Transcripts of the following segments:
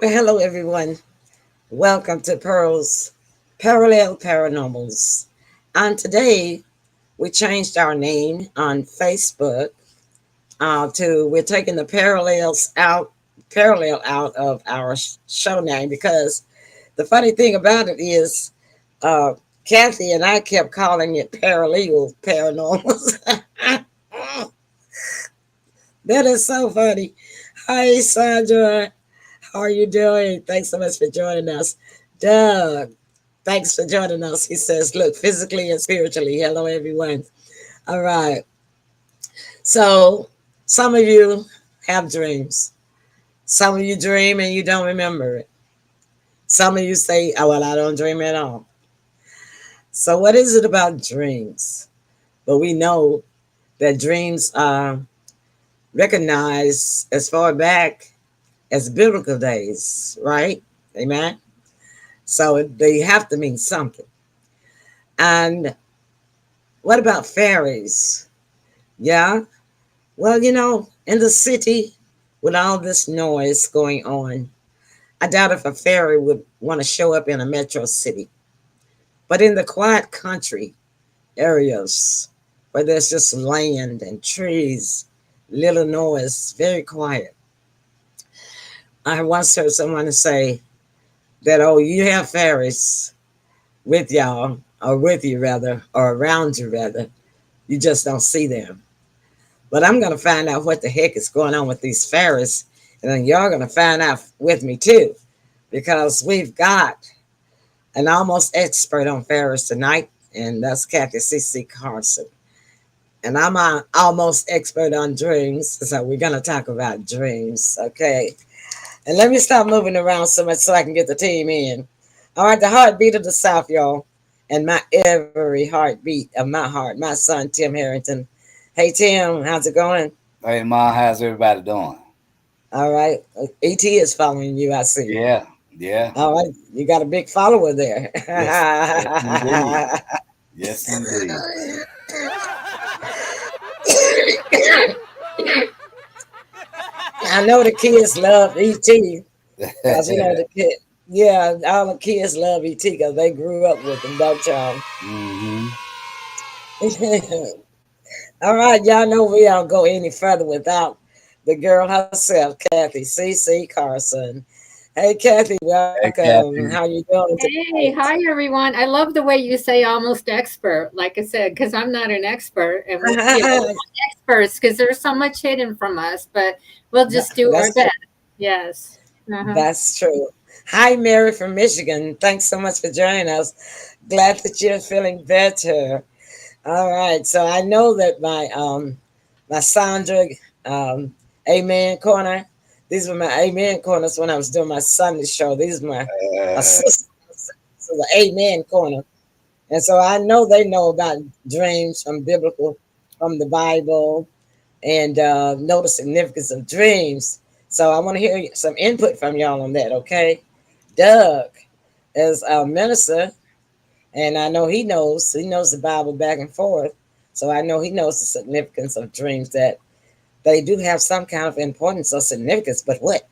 Well, hello, everyone. Welcome to Pearl's Parallel Paranormals. And today we changed our name on Facebook to we're taking the parallel out of our show name because the funny thing about it is uh, Kathy and I kept calling it Parallel Paranormals. That is so funny. Hi, Sandra. How are you doing? Thanks so much for joining us. Doug, thanks for joining us. He says, look, physically and spiritually. Hello, everyone. All right. So, some of you have dreams. Some of you dream and you don't remember it. Some of you say, oh, well, I don't dream at all. So, what is it about dreams? But we know that dreams are recognized as far back as biblical days, right? Amen. So they have to mean something. And what about fairies? Yeah. Well, in the city with all this noise going on, I doubt if a fairy would want to show up in a metro city. But in the quiet country areas where there's just land and trees, little noise, very quiet. I once heard someone say that, oh, you have fairies with y'all, or with you rather, or around you rather. You just don't see them. But I'm going to find out what the heck is going on with these fairies. And then y'all going to find out with me too, because we've got an almost expert on fairies tonight, and that's Kathy C.C. Carson. And I'm an almost expert on dreams, so we're going to talk about dreams, okay? And let me stop moving around so much so I can get the team in. All right, the heartbeat of the South, y'all, and my every heartbeat of my heart, my son, Tim Harrington. Hey, Tim, how's it going? Hey, Ma, how's everybody doing? All right. ET is following you, I see. Yeah, yeah. All right. You got a big follower there. Yes, yes, indeed. Yes, indeed. I know the kids love ET because, the kid. Yeah, all the kids love ET because they grew up with them, don't y'all? hmm All right, y'all know we don't go any further without the girl herself, Kathy C.C. Carson. Hey, Kathy, Hey, welcome. How Kathy. you doing Hey, tonight? hi everyone. I love the way you say almost expert, like I said, because I'm not an expert, and we're not experts because there's so much hidden from us, but we'll just do our That's true. best. Yes. Uh-huh. That's true. Hi, Mary from Michigan. Thanks so much for joining us. Glad that you're feeling better. All right, so I know that my Sandra Amen corner. These were my Amen corners when I was doing my Sunday show. These are my Uh, assistants to the Amen corner, and so I know they know about dreams from the Bible, and know the significance of dreams. So I want to hear some input from y'all on that. Okay, Doug is a minister, and I know he knows the Bible back and forth. So I know he knows the significance of dreams that they do have some kind of importance or significance. But what?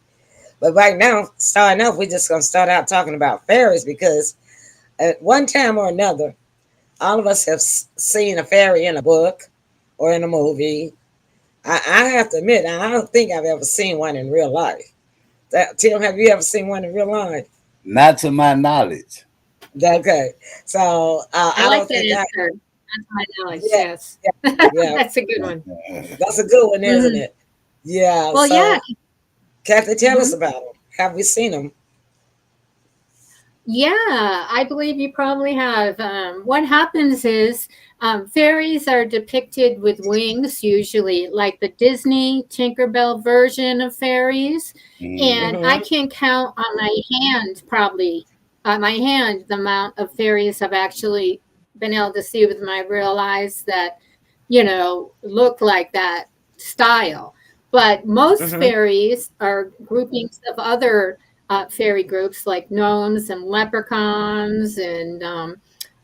But right now, starting off, we're just gonna start out talking about fairies because at one time or another, all of us have seen a fairy in a book or in a movie. I have to admit, I don't think I've ever seen one in real life. Tim, have you ever seen one in real life? Not to my knowledge. Okay, so I I like don't that think I. answer. That's my knowledge. Yeah, Yes. yeah, yeah. That's a good one. That's a good one, isn't Mhm. it? Yeah. Well, yeah. So, Kathy, tell us Mhm. about them. Have we seen them? Yeah, I believe you probably have. What happens is fairies are depicted with wings, usually, like the Disney Tinkerbell version of fairies. Mm, And I Mm-hmm. can count on my hand, probably, on my hand, the amount of fairies I've actually been able to see with my real eyes that, look like that style. But most Mm-hmm. fairies are groupings of other fairy groups like gnomes and leprechauns and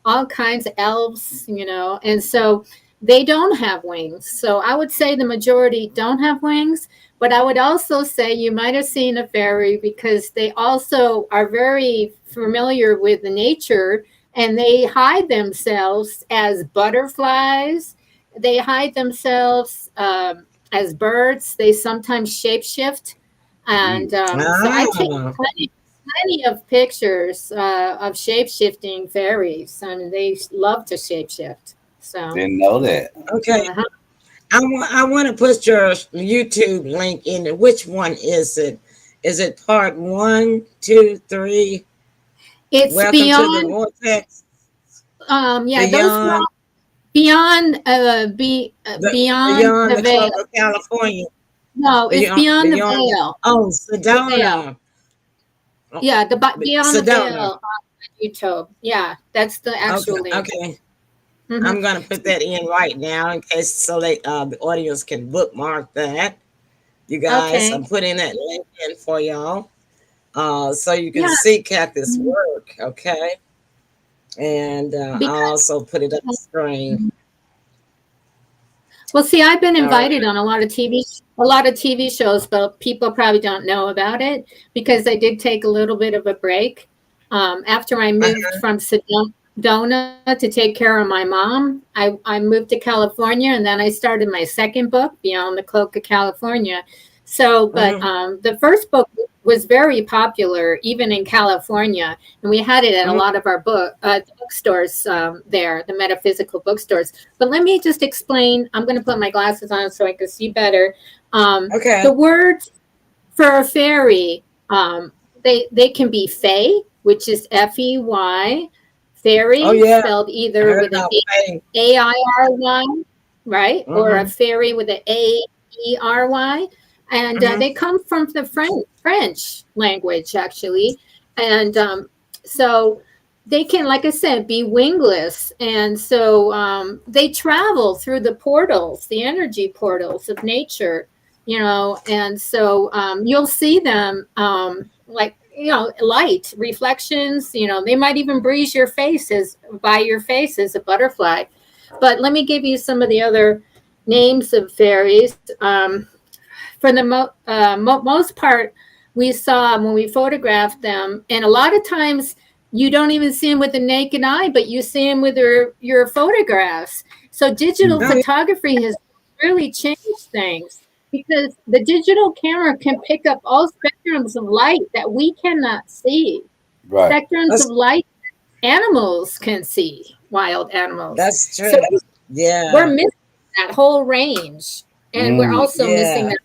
all kinds of elves, and so they don't have wings. So I would say the majority don't have wings, but I would also say you might have seen a fairy because they also are very familiar with the nature and they hide themselves as butterflies. They hide themselves as birds. They sometimes shapeshift. And mm. so I take Ah, plenty of pictures of shape shifting fairies. I mean, they love to shapeshift. So, Didn't know that. okay. uh-huh. I want to put your YouTube link in it. Which one is it? Is it part one, two, three? It's Welcome to the beyond, vortex. yeah, those were Beyond the beyond beyond the the cloak veil. of California. No, it's Beyond beyond the beyond. veil. Oh, The veil. Sedona. Oh, Yeah, beyond the Sedona. veil on YouTube. Yeah, that's the Okay. actual name. Okay. Hmm. I'm gonna put that in right now in case so the audience can bookmark that. You guys, I'm Okay. putting that link in for y'all. So you can Yeah. see Kathy's Mhm. work, okay? And I'll Because also put it up the screen. well, see, I've been All right. invited on a lot of TV shows, but people probably don't know about it because I did take a little bit of a break after I moved Uh-huh. from Sedona to take care of my mom. I moved to California, and then I started my second book, Beyond the Cloak of California. So, but Mm-hmm. the first book was very popular even in California, and we had it at a Mm-hmm. lot of our bookstores there, the metaphysical bookstores. But let me just explain. I'm going to put my glasses on so I can see better. The Okay. words for a fairy, they can be fey, which is Fey, Oh fairy yeah, spelled I either heard with an about Faye. AIRY, right, or a Mm-hmm. fairy with an AERY, and Mm-hmm. they come from the French language actually, and so they can, like I said, be wingless, and so they travel through the portals, the energy portals of nature, and so you'll see them like light reflections. They might even breeze your face as by your face as a butterfly. But let me give you some of the other names of fairies. For the most part, we saw when we photographed them, and a lot of times you don't even see them with the naked eye, but you see them with your photographs. So digital Oh yeah. photography has really changed things because the digital camera can pick up all spectrums of light that we cannot see. Right. Spectrums of That's light animals can see, wild animals. that's So true. we're Yeah. missing that whole range. And we're Mm, also missing Yeah. that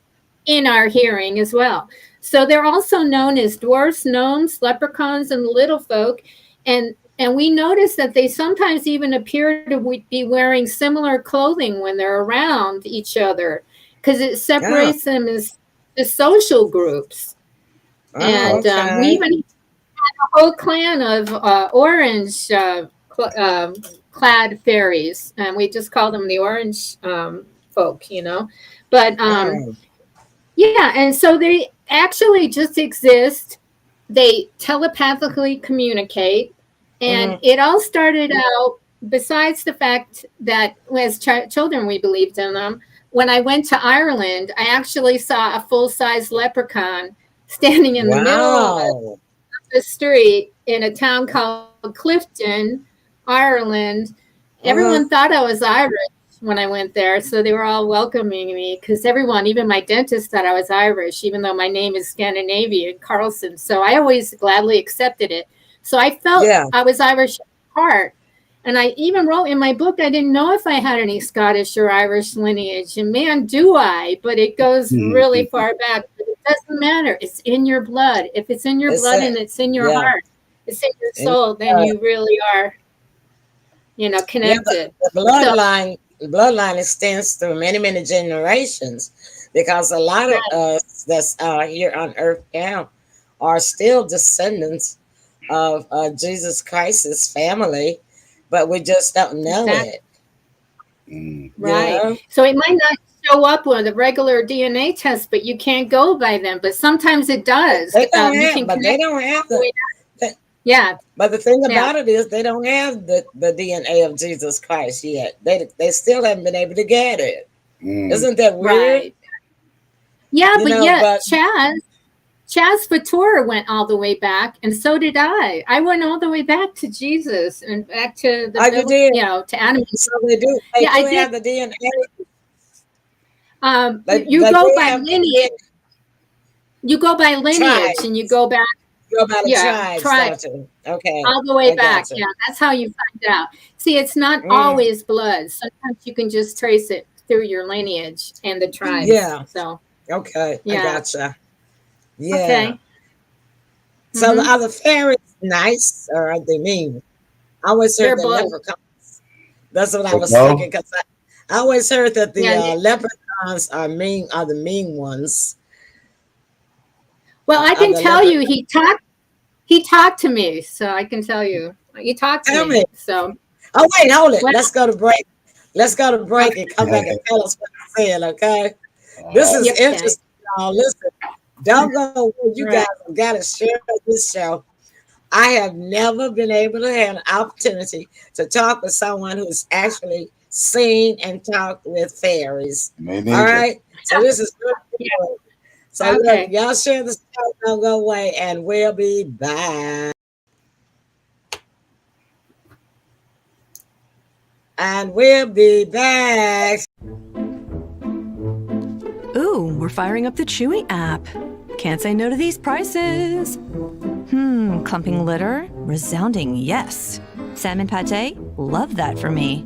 in our hearing as well. So they're also known as dwarfs, gnomes, leprechauns, and little folk. And we notice that they sometimes even appear to be wearing similar clothing when they're around each other because it Oh. separates them as the social groups. Oh. And we Okay. even a whole clan of orange clad fairies, and we just call them the orange folk. But Oh. yeah, and so they actually just exist. They telepathically communicate, and Mm-hmm. it all started out. Besides the fact that as children we believed in them, when I went to Ireland, I actually saw a full-size leprechaun standing in the middle of Wow. the street in a town called Clifton, Ireland. Uh-huh. Everyone thought I was Irish when I went there, so they were all welcoming me because everyone, even my dentist, thought I was Irish, even though my name is Scandinavian, Carlson. So I always gladly accepted it. So I felt Yeah. I was Irish at heart. And I even wrote in my book, I didn't know if I had any Scottish or Irish lineage. And man, do I, but it goes really far back. But it doesn't matter. It's in your blood. If it's in your It's blood a and it's in your yeah. heart, it's in your And soul, then you really are, yeah, connected. the So, bloodline extends through many, many generations because a lot of right, us that's here on earth now are still descendants of Jesus Christ's family, but we just don't know exactly. it. Mm. You Right. know, So it might not show up on the regular DNA test, but you can't go by them. But sometimes it does. they don't You have, can but they connect don't have all the way. the Yeah. but the thing Yeah. about it is they don't have the DNA of Jesus Christ yet. They still haven't been able to get it. Mm. Isn't that weird? Right. Yeah, You but know, yet but Chaz Fatura went all the way back, and so did I. I went all the way back to Jesus and back to the oh, you did. to Adam. So they do. They Yeah, I do did. have the DNA. You They go do by have lineage. You go by lineage, and you tribes. go back. You go by the Yeah, tribes, tribe. don't you? Okay, All the way I back. got you. Yeah, that's how you find out. See, it's not Mm, always blood. Sometimes you can just trace it through your lineage and the tribes. yeah. So, Okay, I yeah. gotcha. Yeah. Okay. So Mm-hmm. are the fairies nice or are they mean? I always heard They're that both. leprechauns. That's what I But was thinking no, because I always heard that the Yeah. leprechauns are mean. Are the mean ones? Well, I Are can the tell leprechaun? you he talked to me, so I can tell you. He talked to Tell me. me. So, Oh wait, hold it. well, Let's go to break. Let's go to break okay. and come back and tell us what he said. Okay. This uh, is Yeah, okay. interesting, y'all. Listen, don't go away. You All guys right. have got to share this show. I have never been able to have an opportunity to talk with someone who's actually seen and talked with fairies. me All neither. right. So this is really Yeah. good. So look, Okay. y'all share the show. Don't go away, and we'll be back. And we'll be back. Ooh, we're firing up the Chewy app. Can't say no to these prices. Clumping litter? Resounding yes. Salmon pate? Love that for me.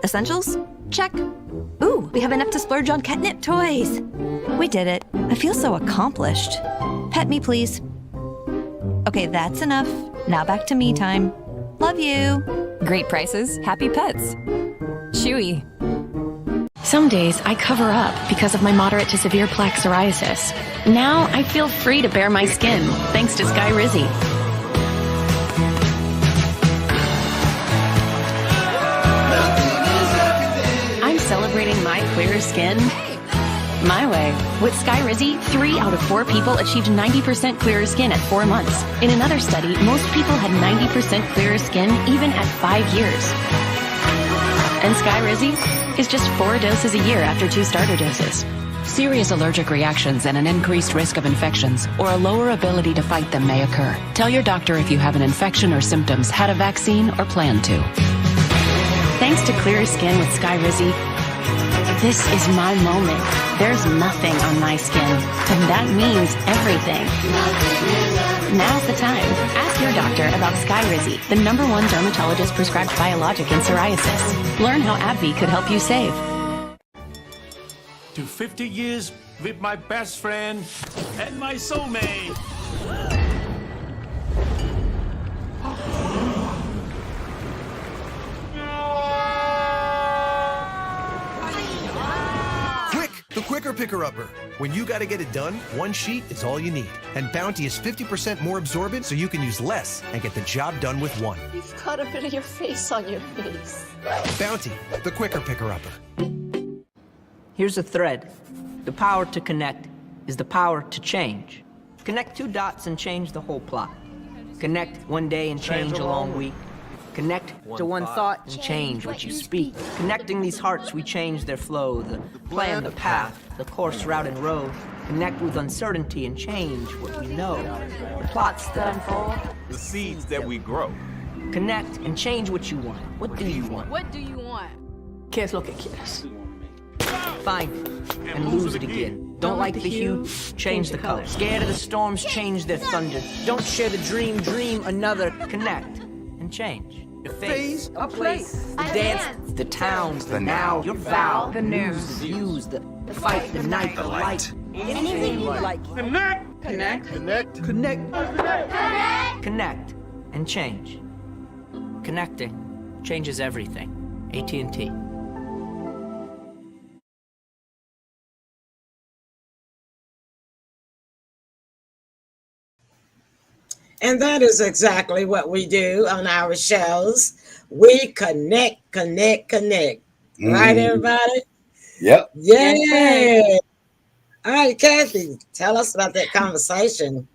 Essentials? Check. Ooh, we have enough to splurge on catnip toys. We did it. I feel so accomplished. Pet me, please. Okay, that's enough. Now back to me time. Love you. Great prices, happy pets. Chewy. Some days I cover up because of my moderate to severe plaque psoriasis. Now I feel free to bare my skin thanks to Sky Rizzy. I'm celebrating my clearer skin my way. With Sky Rizzy, 3 out of 4 people achieved 90% clearer skin at 4 months. In another study, most people had 90% clearer skin even at 5 years. And Sky Rizzy is just 4 doses a year after 2 starter doses. Serious allergic reactions and an increased risk of infections or a lower ability to fight them may occur. Tell your doctor if you have an infection or symptoms, had a vaccine, or plan to. Thanks to clearer skin with Sky Rizzy, this is my moment. There's nothing on my skin, and that means everything. Now's the time. Ask your doctor about Sky Rizzy, the #1 dermatologist prescribed biologic in psoriasis. Learn how AbbVie could help you save. To 50 years with my best friend and my soulmate. Quick! The Quicker Picker-Upper. When you gotta get it done, one sheet is all you need. And Bounty is 50% more absorbent so you can use less and get the job done with one. You've got a bit of your face on your face. Bounty, the Quicker Picker-Upper. Here's a thread. The power to connect is the power to change. Connect 2 dots and change the whole plot. Connect one day and change a long week. Connect to one thought and change what you speak. Connecting these hearts, we change their flow, the plan, the path, the course, route, and road. Connect with uncertainty and change what we know. The plots that unfold, The seeds that we grow. connect and change what you want. What do you want? What do you want? ¿Qué es lo que quieres? Find it and lose it again. Don't like the hue? Change the color. Scared of the storms? Change their thunder. Don't share the dream? Dream another. Connect and change. Your face, a place, the dance, the towns, the now, your vow, the news, the views, the fight, the night, the light. Anything you like. Connect! Connect. Connect! Connect. Connect and change. Connecting changes everything. AT&T. And that is exactly what we do on our shows. We connect. Right, everybody? Yep. Yeah. All right, Kathy, tell us about that conversation.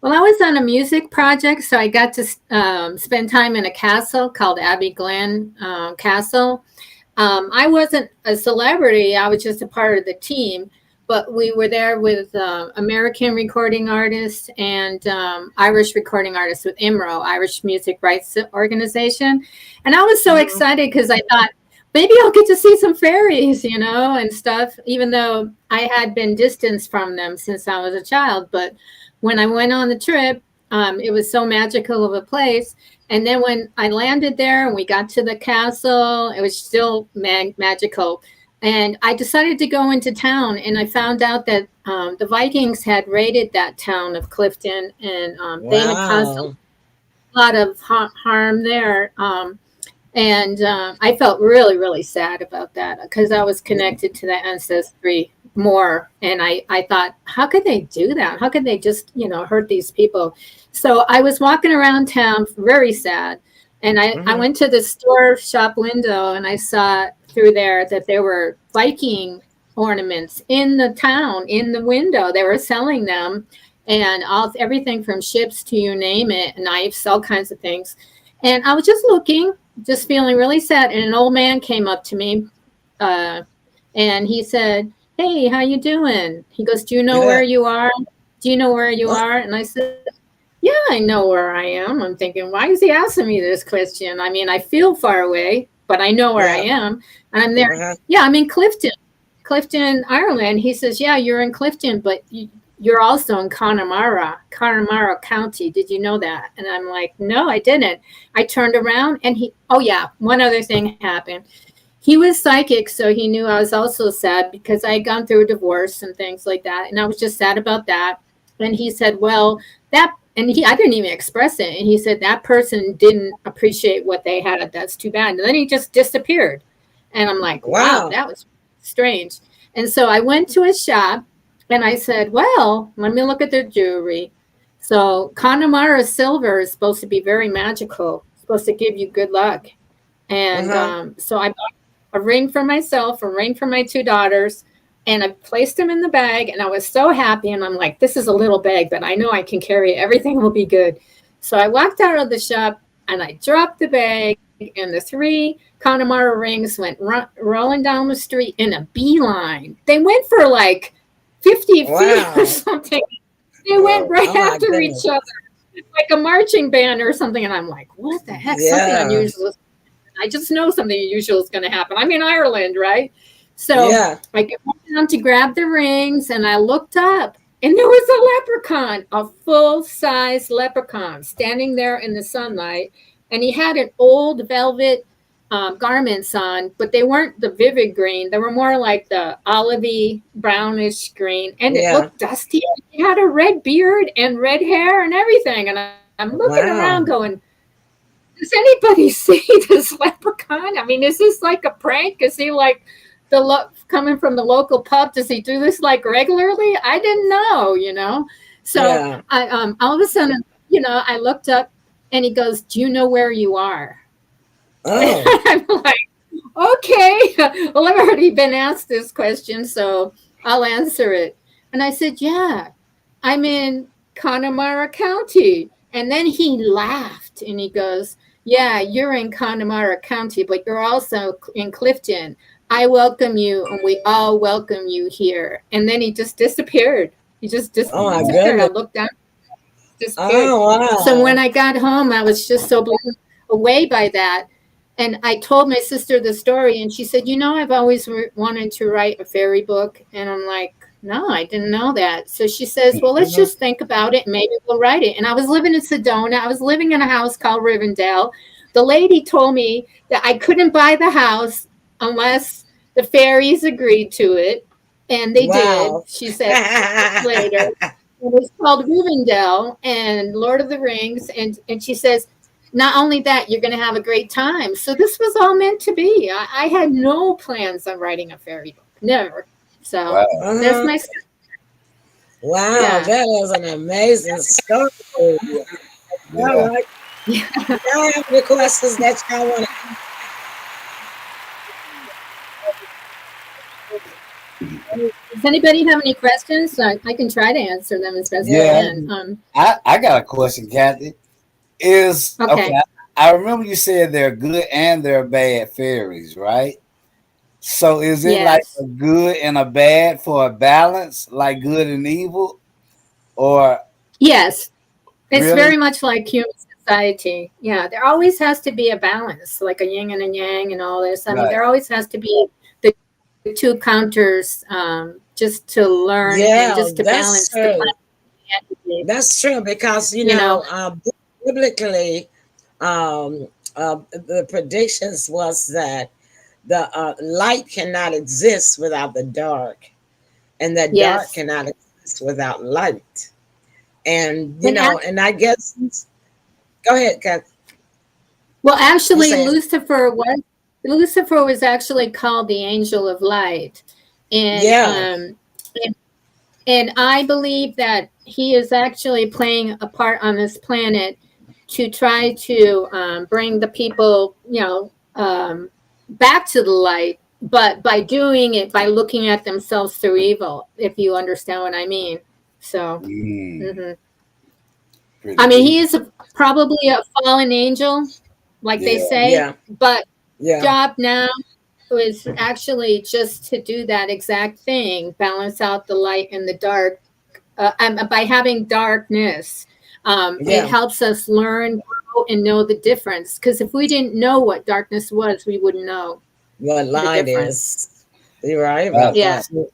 Well, I was on a music project, so I got to spend time in a castle called Abbey Glen Castle. I wasn't a celebrity. I was just a part of the team. But we were there with American recording artists and Irish recording artists with IMRO, Irish Music Rights Organization. And I was so excited because I thought, maybe I'll get to see some fairies, you know, and stuff, even though I had been distanced from them since I was a child. But when I went on the trip, it was so magical of a place. And then when I landed there and we got to the castle, it was still magical. And I decided to go into town, and I found out that the Vikings had raided that town of Clifton, and they had caused a lot of harm there. And I felt really, really sad about that because I was connected to the ancestry more. And I thought, how could they do that? How could they just, you know, hurt these people? So I was walking around town very sad. And I went to the store shop window and I saw through there that there were Viking ornaments in the town, in the window. They were selling them, and everything from ships to you name it, knives, all kinds of things. And I was just looking, just feeling really sad. And an old man came up to me and he said, "Hey, how you doing?" He goes, "Do you know where you are? Do you know where you are?" And I said, "Yeah, I know where I am." I'm thinking, why is he asking me this question? I mean, I feel far away, but I know where I am. And I'm there. Yeah, I'm in Clifton, Ireland. He says, "Yeah, you're in Clifton, but you're also in Connemara County. Did you know that?" And I'm like, "No, I didn't." I turned around and one other thing happened. He was psychic, so he knew I was also sad because I had gone through a divorce and things like that. And I was just sad about that. And he said, well, I didn't even express it. And he said, that person didn't appreciate what they had. That's too bad. And then he just disappeared. And I'm like, wow, that was strange. And so I went to a shop and I said, well, let me look at their jewelry. So Connemara silver is supposed to be very magical. It's supposed to give you good luck. And so I bought a ring for myself, a ring for my two daughters. And I placed them in the bag, and I was so happy. And I'm like, this is a little bag, but I know I can carry it. Everything will be good. So I walked out of the shop, and I dropped the bag, and the 3 Connemara rings went rolling down the street in a beeline. They went for like 50 feet or something. They went right after each other, like a marching band or something. And I'm like, what the heck? Something unusual. I just know something unusual is going to happen. I'm in Ireland, right? So I went down to grab the rings, and I looked up, and there was a leprechaun, a full-size leprechaun, standing there in the sunlight. And he had an old velvet garments on, but they weren't the vivid green. They were more like the olivey, brownish green. And it looked dusty. He had a red beard and red hair and everything. And I'm looking around going, does anybody see this leprechaun? I mean, is this like a prank? Is he like coming from the local pub? Does he do this like regularly? I didn't know, you know. So I all of a sudden, you know, I looked up and he goes, "Do you know where you are?" Oh. I'm like, okay. Well, I've already been asked this question, so I'll answer it. And I said, yeah, I'm in Connemara County. And then he laughed and he goes, Yeah, you're in Connemara County, but you're also in Clifton. I welcome you, and we all welcome you here." And then he just disappeared. He just Oh my disappeared. I goodness. looked down, disappeared. Oh So when wow. I got home, I was just so blown away by that. And I told my sister the story, and she said, "You know, I've always wanted to write a fairy book." And I'm like, "No, I didn't know that." So she says, "Well, let's Mhm. just think about it, and maybe we'll write it." And I was living in Sedona. I was living in a house called Rivendell. The lady told me that I couldn't buy the house unless the fairies agreed to it. And they did. Wow. She said later. It was called Rivendell and Lord of the Rings. And she says, not only that, you're going to have a great time. So this was all meant to be. I had no plans on writing a fairy book, never. So Wow. there's Uh-huh. my, Wow, yeah. that is an amazing story. All Yeah. right. Y'all have any questions that y'all want to? Does anybody have any questions? I can try to answer them as best I Yeah. Yeah. can. I got a question, Kathy. Is okay. Okay. I remember you said they're good and they're bad fairies, right? So is it like Yes. a good and a bad for a balance, like good and evil, or Yes. It's really? very much like human society. Yeah. There always has to be a balance, like a yin and a yang and all this. I mean, Right. there always has to be the two counters, just to learn and Yeah, just to that's balance the true. planet. That's true because You know, biblically, the predictions was that the light cannot exist without the dark, and that dark yes. cannot exist without light. And And and I guess go ahead, Kath. well, You actually, saying Lucifer was actually called the angel of light, and yeah, um, and, and I believe that he is actually playing a part on this planet to try to bring the people, back to the light, but by doing it by looking at themselves through evil. If you understand what I mean. So, Mm, hmm pretty I mean, deep. he is probably a fallen angel, like they Yeah. say, yeah, but yeah. job now is actually just to do that exact thing, balance out the light and the dark. And by having darkness, it Yeah, helps us learn, grow, and know the difference. Because if we didn't know what darkness was, we wouldn't know what the light difference. is. You're right Right. about Yeah. that.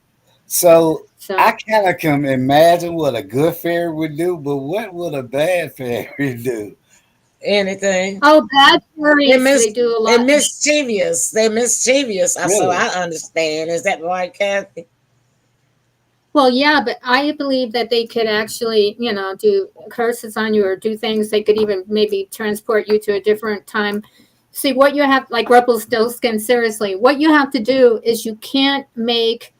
So I So, kind of can imagine what a good fairy would do, but what would a bad fairy do? Anything. oh, bad They're fairies, they do a they're lot. mischievous. They're mischievous. So Really? I understand. Is that right, Kathy? Well, yeah, but I believe that they could actually, do curses on you or do things. They could even maybe transport you to a different time. See, what you have, like Rumpelstiltskin, seriously, what you have to do is you can't make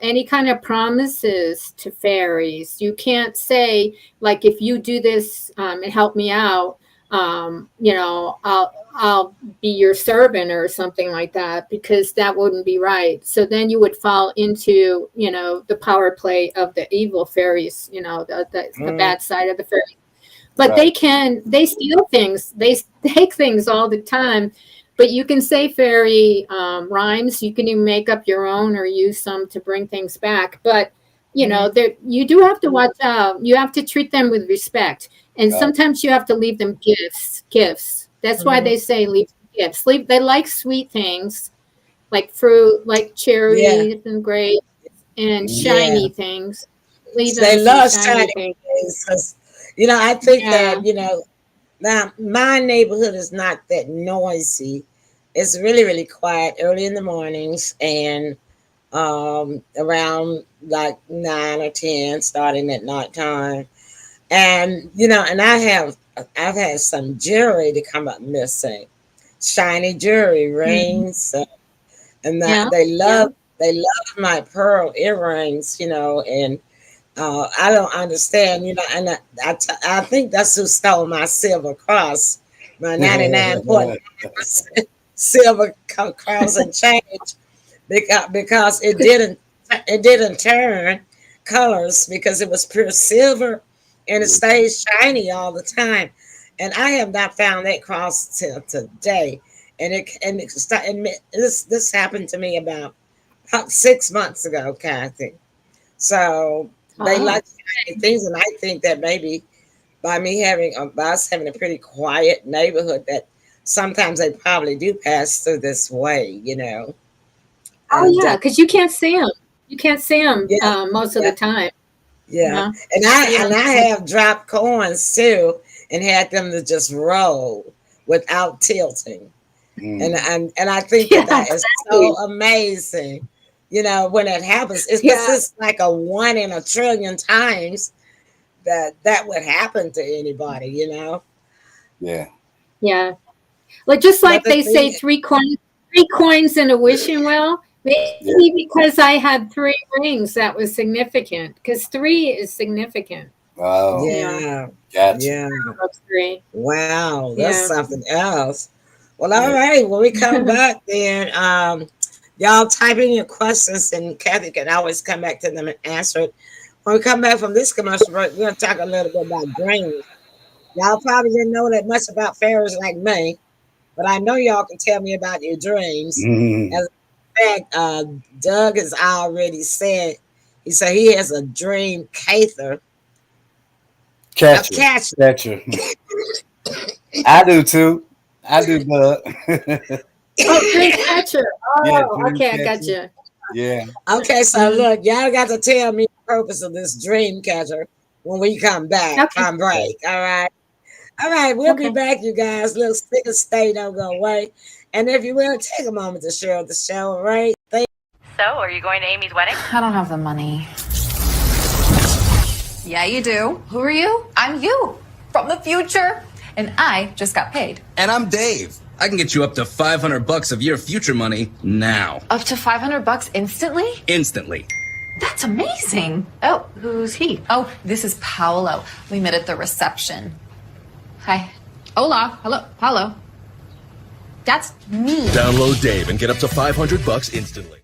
any kind of promises to fairies. You can't say, like, if you do this and help me out, I'll be your servant or something like that, because that wouldn't be right. So then you would fall into, the power play of the evil fairies, the Mm, bad side of the fairies. But Right. they steal things, they take things all the time. But you can say fairy rhymes. You can even make up your own or use some to bring things back. But mm, you do have to watch out. You have to treat them with respect, and Right. sometimes you have to leave them gifts. Gifts. That's why mhm. they say leave gifts. Leave. They like sweet things, like fruit, like Yeah, cherries and grapes, and Mm, yeah. shiny things. Leave them They some love shiny shiny things. things 'cause, I think Yeah. that, now my neighborhood is not that noisy. It's really, really quiet early in the mornings and around like 9 or 10, starting at nighttime. And and I've had some jewelry to come up missing, shiny jewelry, Mhm. rings, and that Yeah. Yeah. they love my pearl earrings, and I don't understand, and I think that's who stole my silver cross, my 99.9% silver cross and change, because it didn't turn colors because it was pure silver and it stays shiny all the time. and I have not found that cross till today. And this happened to me about 6 months ago, Kathy. So they Oh, like things, and I think that maybe by us having a pretty quiet neighborhood, that sometimes they probably do pass through this way. oh And yeah, because you can't see them. You can't see them yeah, most of yeah, the time. yeah. Uh-huh. And So I you and don't I see 'em. have dropped coins too, and had them to just roll without tilting. And Mm. and I think that Yeah, that is so exactly. amazing. When it happens, it's because Yeah, it's like a one in a trillion times that would happen to anybody. Yeah. yeah. Like just But like the they thing, say, three coins in a wishing well. Yeah. Maybe because I had three rings, that was significant. Because three is significant. Oh, You know, yeah, gotcha. yeah. of three. Wow, that's Yeah. something else. Well, all Yeah. right. When we come back, then y'all type in your questions, and Kathy can always come back to them and answer it. When we come back from this commercial break, we're gonna talk a little bit about dreams. Y'all probably didn't know that much about fairies like me, but I know y'all can tell me about your dreams. Mm. As a fact, Doug has already said he said he has a dream a Catcher. catcher. Catcher. I do too. I do, bud. Oh, dream catcher. Yeah, Oh, dream okay, I got catcher. you. Yeah. Okay, so look, y'all got to tell me the purpose of this dream catcher when we come back Okay, from break. All right. All right, we'll be okay. back, you guys. Little stick and stay, don't go away. And if you will, take a moment to share the show, all right? So, are you going to Amy's wedding? I don't have the money. Yeah, you do. Who are you? I'm you from the future. And I just got paid. And I'm Dave. I can get you up to $500 of your future money now. Up to $500 instantly? Instantly. That's amazing. Oh, who's he? Oh, this is Paolo. We met at the reception. Hi. Hola. Hello. Hello. That's me. Download Dave and get up to $500 instantly.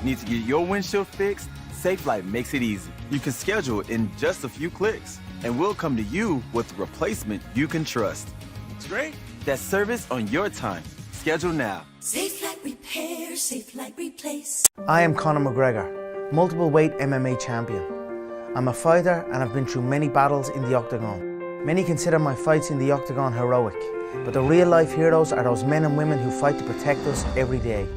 Need to get your windshield fixed? SafeLight makes it easy. You can schedule it in just a few clicks, and we'll come to you with a replacement you can trust. It's great. That service on your time. Schedule now. SafeLight Repair, SafeLight Replace. I am Conor McGregor, multiple weight MMA champion. I'm a fighter and I've been through many battles in the octagon. Many consider my fights in the octagon heroic, but the real life heroes are those men and women who fight to protect us every day.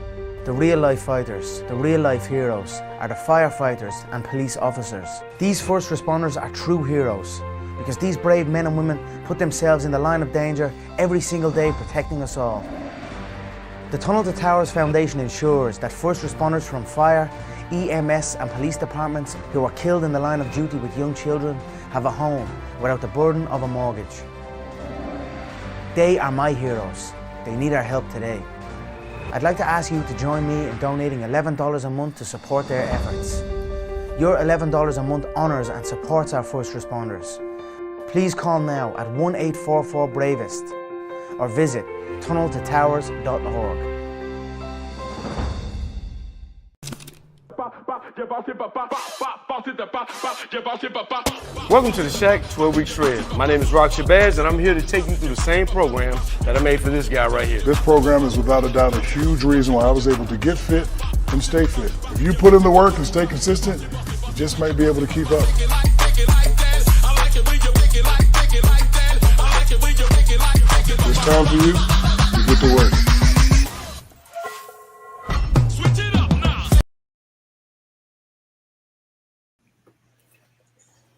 The real life fighters, the real life heroes, are the firefighters and police officers. These first responders are true heroes, because these brave men and women put themselves in the line of danger every single day protecting us all. The Tunnel to Towers Foundation ensures that first responders from fire, EMS and police departments who are killed in the line of duty with young children have a home without the burden of a mortgage. They are my heroes. They need our help today. I'd like to ask you to join me in donating $11 a month to support their efforts. Your $11 a month honours and supports our first responders. Please call now at 1-844-BRAVEST or visit tunneltotowers.org. Welcome to the Shack 12 Week Shred. My name is Rock Shabazz, and I'm here to take you through the same program that I made for this guy right here. This program is without a doubt a huge reason why I was able to get fit and stay fit. If you put in the work and stay consistent, you just might be able to keep up. It's time for you to get to work.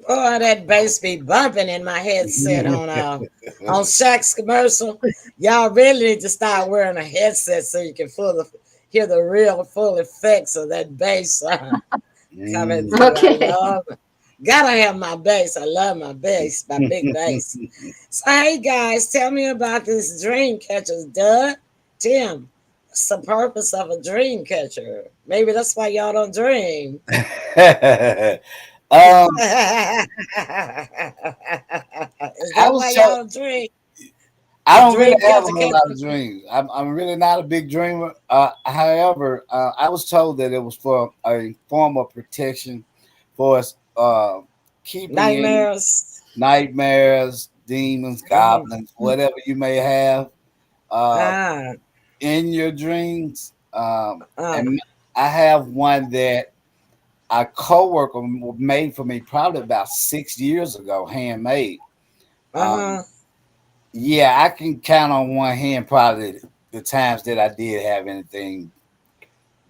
Boy, that bass be bumping in my headset on Shaq's commercial. Y'all really need to start wearing a headset so you can hear the real full effects of that bass coming through. Okay. Gotta have my bass. I love my bass, my big bass. So hey guys, tell me about this dream catcher, Doug, Tim. What's the purpose of a dream catcher? Maybe that's why y'all don't dream. Is that why y'all don't dream? I don't really have a whole lot of dreams. I'm really not a big dreamer. However, I was told that it was for a form of protection for us keeping nightmares, demons, goblins, whatever you may have uh, Ah, in your dreams. uh, And I have one that a coworker made for me probably about 6 years ago, handmade. Um, uh-huh. yeah, I can count on one hand probably the times that I did have anything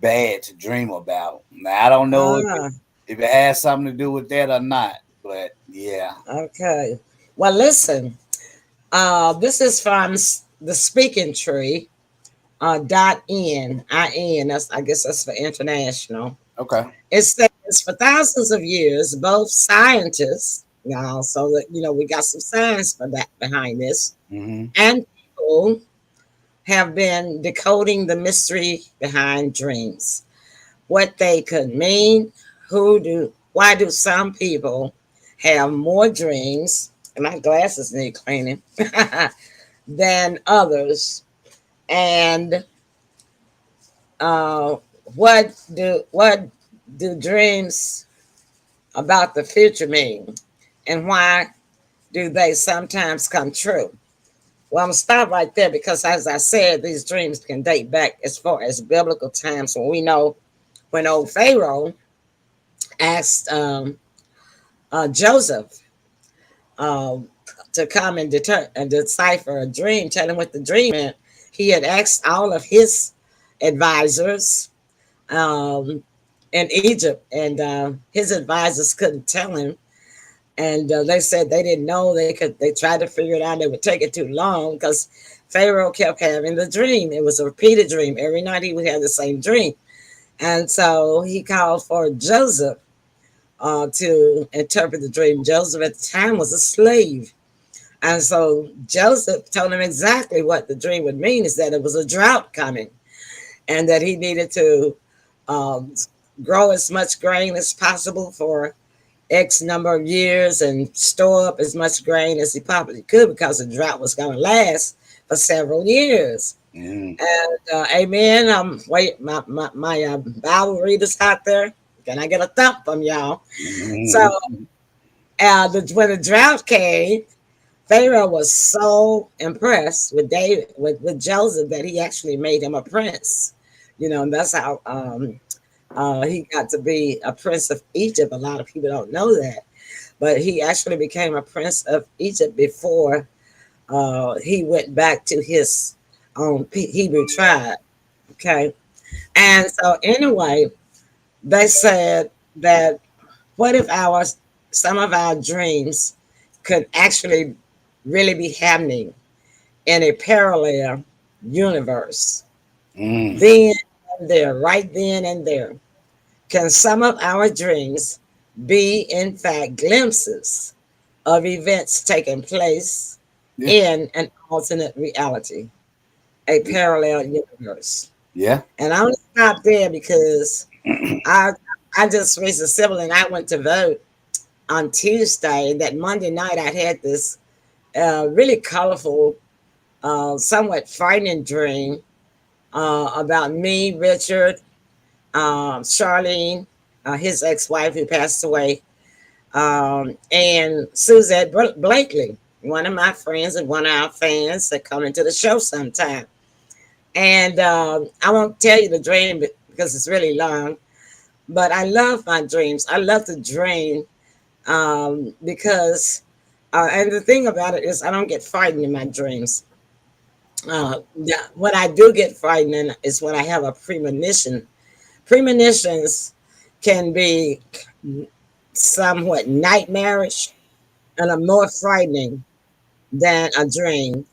bad to dream about. Now I don't know Ah, if it has something to do with that or not, but yeah. okay. Well, listen. This is from the Speaking Tree. .in. That's, I guess that's for international. Okay. It says for thousands of years, both scientists, now, so that we got some science for that behind this, Mm-hmm. and people have been decoding the mystery behind dreams, what they could mean, why do some people have more dreams, and my glasses need cleaning, than others, and uh, what do dreams about the future mean, and why do they sometimes come true? Well, I'm gonna stop right there because, as I said, these dreams can date back as far as biblical times. When we know when old Pharaoh asked Joseph um, to come and decipher a dream, tell him what the dream meant. He had asked all of his advisors um, in Egypt, and his advisors couldn't tell him. And they said they didn't know. They tried to figure it out. It would take it too long because Pharaoh kept having the dream. It was a repeated dream. Every night he would have the same dream. And so he called for Joseph to interpret the dream. Joseph at the time was a slave. And so Joseph told him exactly what the dream would mean, is that it was a drought coming and that he needed to um, grow as much grain as possible for X number of years and store up as much grain as he possibly could, because the drought was going to last for several years. Mm. And amen. Wait, my Bible readers out there, can I get a thump from y'all? Mm. So when the drought came, Pharaoh was so impressed with David, with Joseph, that he actually made him a prince. And that's how he got to be a prince of Egypt. A lot of people don't know that, but he actually became a prince of Egypt before he went back to his own Hebrew tribe. Okay, and so anyway, they said that what if some of our dreams could actually really be happening in a parallel universe? Mm. Then and there, right then and there. Can some of our dreams be, in fact, glimpses of events taking place in an alternate reality, a parallel universe? Yeah. And I'm going to stop there because I just raised a sibling. I went to vote on Tuesday, and that Monday night I had this really colorful, somewhat frightening dream about me, Richard, Charlene, his ex-wife who passed away, and Suzette Blakely, one of my friends and one of our fans that come into the show sometime. And I won't tell you the dream because it's really long, but I love my dreams. I love to dream because, and the thing about it is I don't get frightened in my dreams. What I do get frightened in is when I have a premonition. Premonitions can be somewhat nightmarish and are more frightening than a dream,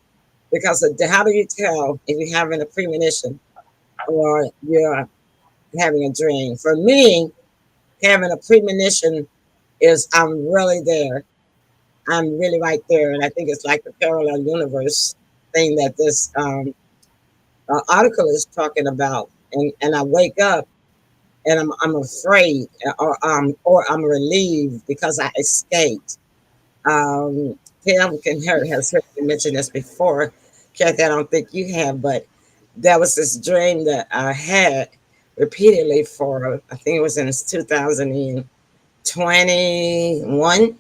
because how do you tell if you're having a premonition or you're having a dream? For me, having a premonition is I'm really there. I'm really right there. And I think it's like the parallel universe thing that this article is talking about. And I wake up and I'm afraid, or I'm relieved because I escaped. Pam has heard me mention this before. Kathy, I don't think you have, but there was this dream that I had repeatedly for, I think it was in 2021,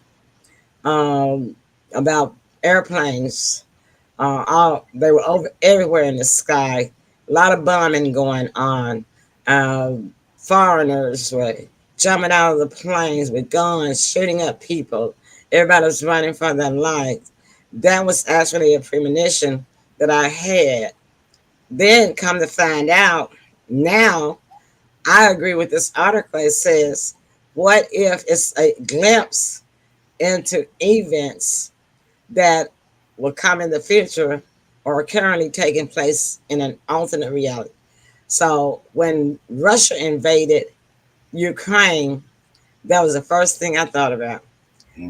about airplanes. All they were over everywhere in the sky. A lot of bombing going on. Foreigners were jumping out of the planes with guns, shooting up people. Everybody was running for their lives. That was actually a premonition that I had. Then come to find out, now I agree with this article. It says, what if it's a glimpse into events that will come in the future or are currently taking place in an alternate reality? So when Russia invaded Ukraine, that was the first thing I thought about.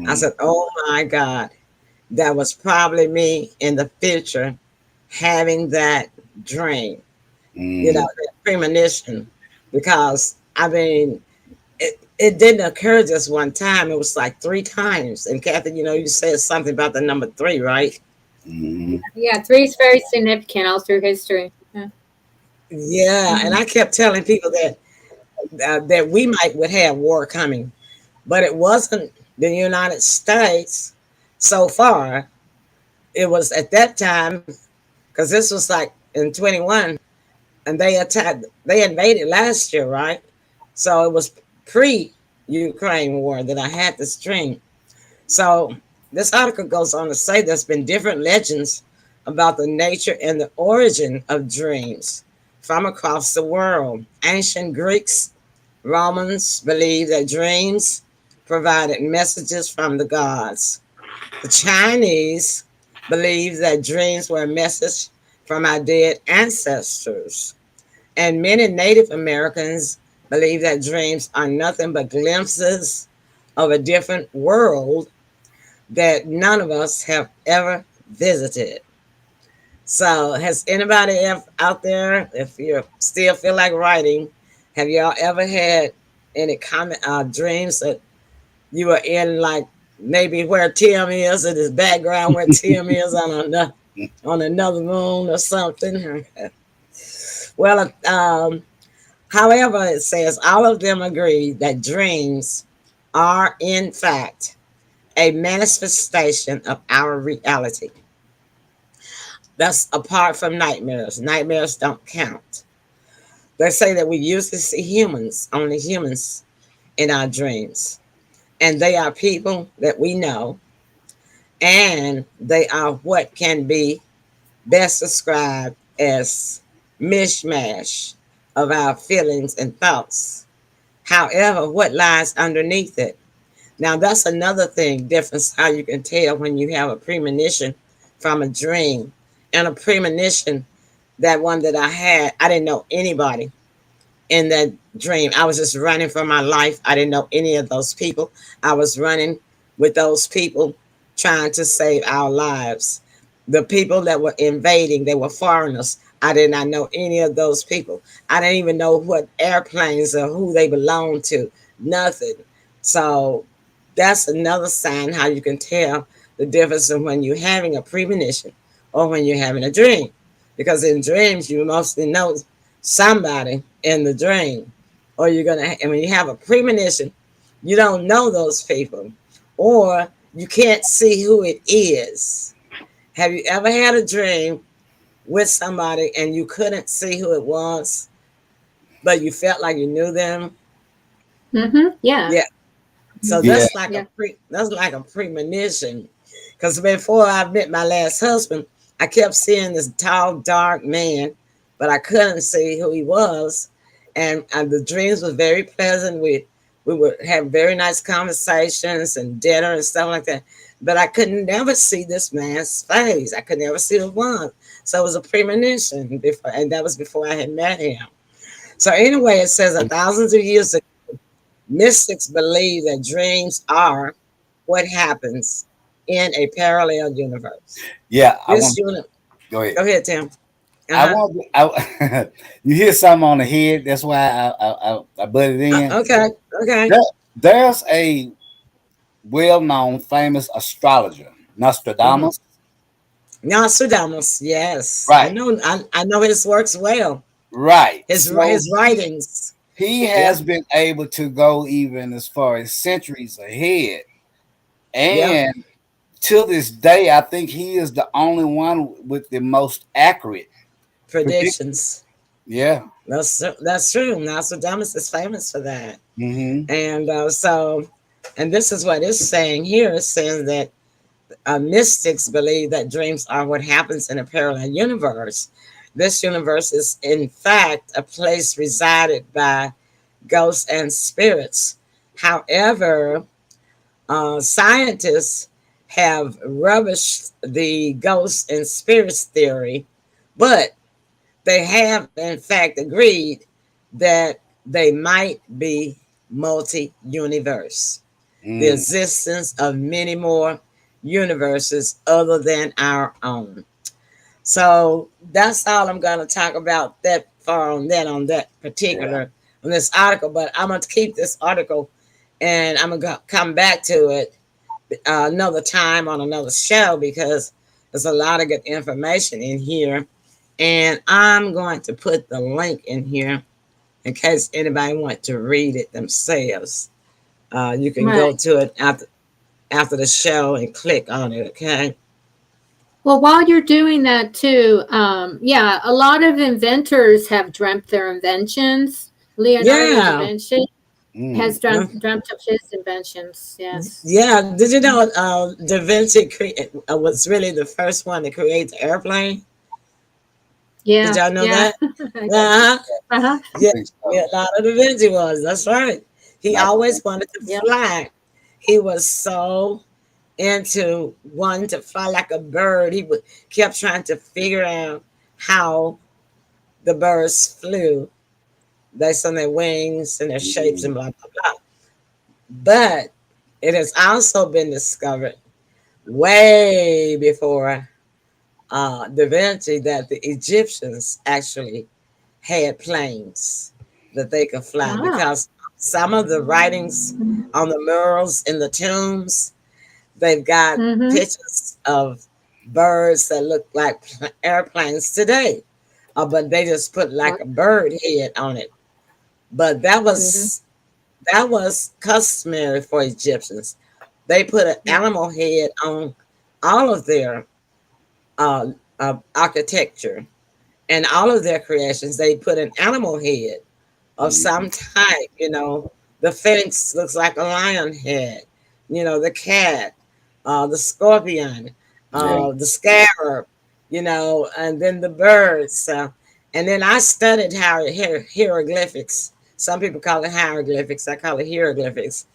I said, oh my God, that was probably me in the future having that dream, that premonition. Because, I mean, it didn't occur just one time. It was like 3 times. And Kathy, you said something about the number 3, right? Yeah, 3 is very significant all through history. Yeah. Yeah, and I kept telling people that we would have war coming, but it wasn't the United States so far. It was at that time, because this was like in 21, and they invaded last year, right? So it was pre-Ukraine war that I had this dream. So this article goes on to say there's been different legends about the nature and the origin of dreams from across the world. Ancient Greeks, Romans believed that dreams provided messages from the gods. The Chinese believed that dreams were a message from our dead ancestors. And many Native Americans believe that dreams are nothing but glimpses of a different world that none of us have ever visited. So, has anybody out there, if you still feel like writing, have y'all ever had any dreams that you were in, like maybe where Tim is in his background, where Tim is on another moon or something? Well, however, it says all of them agree that dreams are, in fact, a manifestation of our reality. That's apart from nightmares. Nightmares don't count. They say that we usually see humans, only humans, in our dreams. And they are people that we know. And they are what can be best described as mishmash of our feelings and thoughts. However, what lies underneath it? Now, that's another thing, difference how you can tell when you have a premonition from a dream. And a premonition, that one that I had, I didn't know anybody in that dream. I was just running for my life. I didn't know any of those people. I was running with those people trying to save our lives. The people that were invading, they were foreigners. I did not know any of those people. I didn't even know what airplanes or who they belonged to. Nothing. So that's another sign how you can tell the difference in when you're having a premonition or when you're having a dream. Because in dreams, you mostly know somebody in the dream. Or and when you have a premonition, you don't know those people. Or you can't see who it is. Have you ever had a dream with somebody and you couldn't see who it was, but you felt like you knew them? Yeah. Yeah. So that's like a premonition. Because before I met my last husband, I kept seeing this tall, dark man, but I couldn't see who he was. And the dreams were very pleasant. We would have very nice conversations and dinner and stuff like that. But I could never see this man's face. I could never see the one. So it was a premonition before, and that was before I had met him. So anyway, it says that thousands of years ago, mystics believe that dreams are what happens in a parallel universe. Yeah, Go ahead, Tim. You hear something on the head. That's why I butted in. Okay. There's a well-known, famous astrologer, Nostradamus. Nostradamus, yes. Right. I know his works well. Right. His writings. He has been able to go even as far as centuries ahead and till this day, I think he is the only one with the most accurate predictions. Yeah, that's true. Nostradamus is famous for that. Mm-hmm. And and this is what it's saying here. It's saying that mystics believe that dreams are what happens in a parallel universe. This universe is, in fact, a place resided by ghosts and spirits. However, scientists have rubbished the ghosts and spirits theory, but they have, in fact, agreed that they might be multi-universe, the existence of many more universes other than our own. So that's all I'm going to talk about that far on that particular on this article. But I'm going to keep this article, and I'm going to come back to it another time on another show, because there's a lot of good information in here. And I'm going to put the link in here in case anybody wants to read it themselves. You can go to it after the show and click on it, okay? Well, while you're doing that too, yeah, a lot of inventors have dreamt their inventions. Leonardo da Vinci has dreamt of his inventions. Yes. Yeah. Did you know Da Vinci was really the first one to create the airplane? Yeah. Did y'all know that? Yeah, Leonardo da Vinci was. That's right. He always wanted to fly. He was so into wanting to fly like a bird. He kept trying to figure out how the birds flew based on their wings and their shapes and blah, blah, blah. But it has also been discovered way before Da Vinci that the Egyptians actually had planes that they could fly, because some of the writings on the murals in the tombs, they've got pictures of birds that look like airplanes today, but they just put like a bird head on it. But that was customary for Egyptians. They put an animal head on all of their architecture and all of their creations. They put an animal head of some type. The Sphinx looks like a lion head. The cat, the scorpion, the scarab, and then the birds. And then I studied hieroglyphics. Some people call it hieroglyphics. I call it hieroglyphics.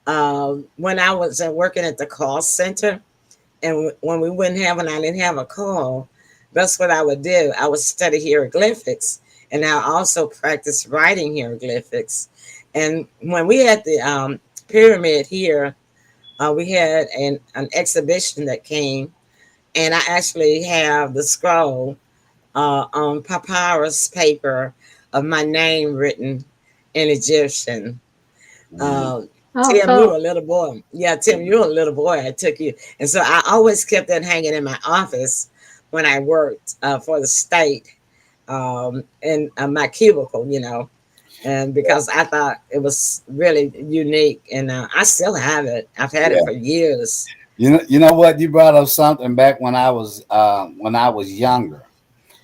When I was working at the call center, and when I didn't have a call, that's what I would do. I would study hieroglyphics, and I also practice writing hieroglyphics. And when we had the pyramid here, we had an exhibition that came, and I actually have the scroll on papyrus paper of my name written in Egyptian. Tim, you were a little boy. Yeah, Tim, you were a little boy. I took you. And so I always kept that hanging in my office when I worked for the state in my cubicle, and because I thought it was really unique. And I still have it. I've had it for years. You know what? You brought up something back when I was younger.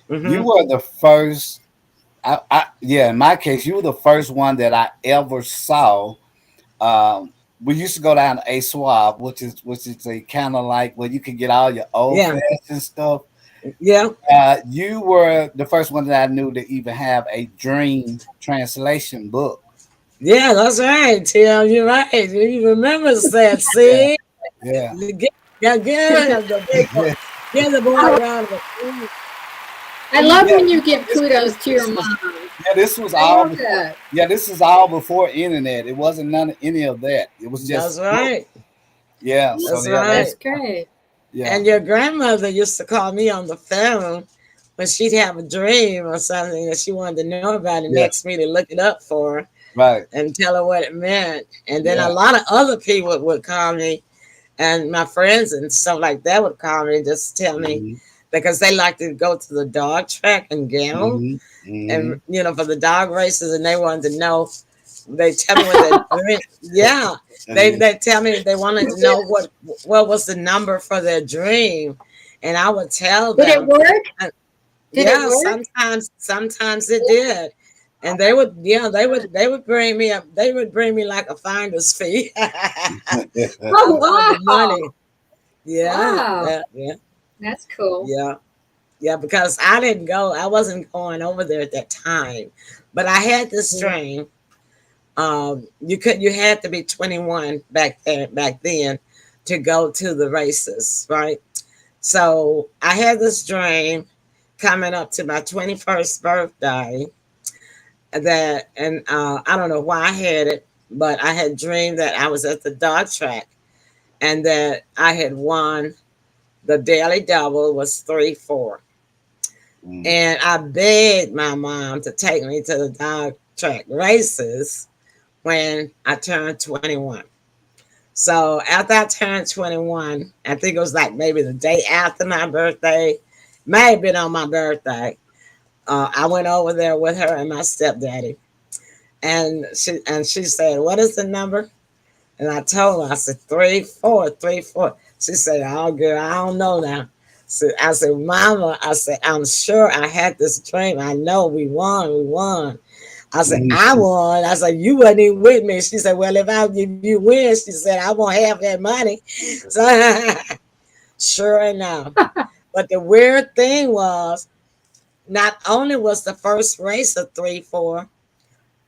You were the first. In my case, you were the first one that I ever saw. We used to go down to A Swab, which is a kind of like where you can get all your old fashioned stuff. Yeah. You were the first one that I knew to even have a dream translation book. Yeah, that's right, Tim. You're right. You remember that? See? Yeah. Get the boy around. I love when you give kudos to your mom. Yeah, this was all. This is all before internet. It wasn't any of that. It was just. That's right. Yeah, that's right. That's great. Yeah. And your grandmother used to call me on the phone when she'd have a dream or something that she wanted to know about, and ask me to look it up for her, right, and tell her what it meant. And then a lot of other people would call me, and my friends and stuff like that would call me and just tell me. Because they like to go to the dog track and gamble, and for the dog races, and they wanted to know They tell me what they dream. Yeah, they tell me they wanted to know what was the number for their dream, and I would tell Did it them. work? Did it Yeah, work? sometimes it did. And they would, yeah, they would bring me up. They would bring me like a finder's fee Oh of the wow! money. Yeah, Wow, yeah, that's cool. yeah, yeah. Because I didn't go. I wasn't going over there at that time, but I had this dream. You had to be 21 back then to go to the races, right? So I had this dream coming up to my 21st birthday that, and I don't know why I had it, but I had dreamed that I was at the dog track and that I had won the daily double was 3-4. And I begged my mom to take me to the dog track races when I turned 21. So after I turned 21, I think it was like maybe the day after my birthday, may have been on my birthday. I went over there with her and my stepdaddy, and she said, "What is the number?" And I told her, I said, 3-4, 3-4. She said, "Oh, girl, I don't know now." So I said, "Mama," I said, "I'm sure I had this dream. I know we won, we won." I said, "I won." I said, "You wasn't even with me." She said, "Well, if you win," she said, "I won't have that money." So sure enough. But the weird thing was, not only was the first race a 3-4,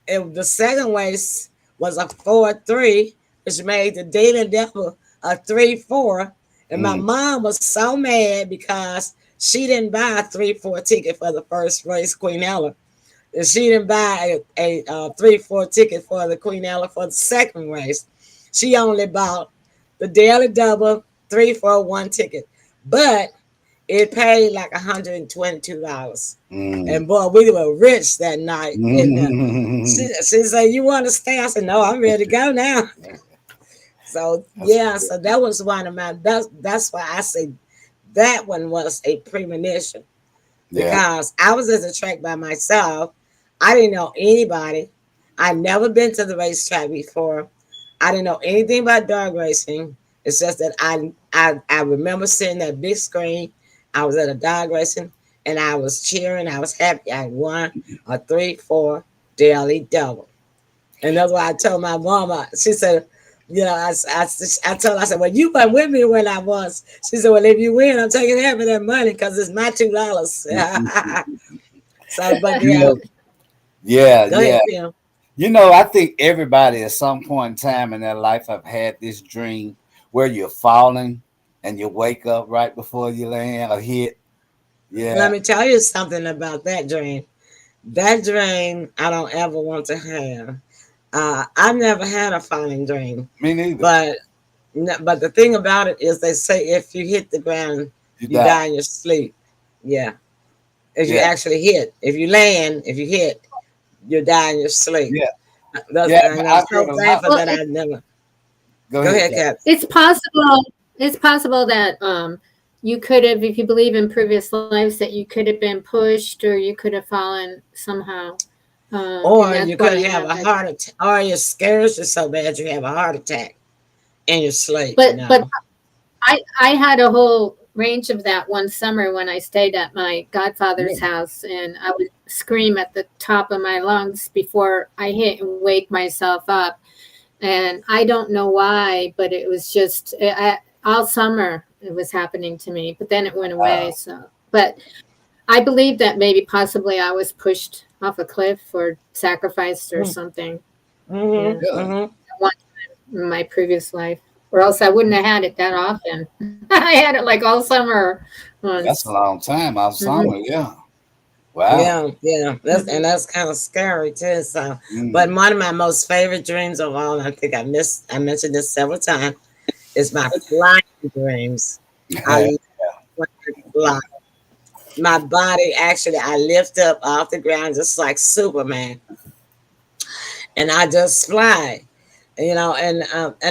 the second race was a 4-3, which made the daily double a 3-4. And my mom was so mad because she didn't buy a 3-4 ticket for the first race, Queen Ella. And she didn't buy a 3-4 ticket for the Queen Ella for the second race. She only bought the daily double 3-4-1 ticket. But it paid like $122. And boy, we were rich that night. And she said, "You want to stay?" I said, "No, I'm ready to go now." So yeah, so that was one of my that's why I say that one was a premonition. Because I was at the track by myself. I didn't know anybody. I'd never been to the racetrack before. I didn't know anything about dog racing. It's just that I remember seeing that big screen. I was at a dog racing and I was cheering. I was happy. I won a 3-4 daily double. And that's why I told my mama. She said, I told her, I said, "Well, you weren't with me when I was." She said, "Well, if you win, I'm taking half of that money because it's my $2." So, but yeah. Yeah, Go ahead, Tim. I think everybody at some point in time in their life have had this dream where you're falling and you wake up right before you land or hit. Yeah. Let me tell you something about that dream. That dream I don't ever want to have. I've never had a falling dream. Me neither. But the thing about it is, they say if you hit the ground, you die in your sleep. Yeah. If you actually hit, if you land, if you hit, you die in your sleep. Yeah. And I'm so thankful that I never. Go ahead, Kat. It's possible. It's possible that you could have, if you believe in previous lives, that you could have been pushed or you could have fallen somehow. Or you could have a heart attack, or you're scared so bad you have a heart attack in your sleep. But I had a whole range of that one summer when I stayed at my godfather's house, and I would scream at the top of my lungs before I hit and wake myself up. And I don't know why, but it was just all summer it was happening to me. But then it went away. So, but I believe that maybe possibly I was pushed off a cliff or sacrificed or something. One time in my previous life, or else I wouldn't have had it that often. I had it like all summer. Once. That's a long time. All summer, yeah. Wow. Yeah. That's kind of scary too. So, but one of my most favorite dreams of all, and I think I mentioned this several times, is my flying dreams. I love to fly. My body actually, I lift up off the ground just like Superman, and I just fly. And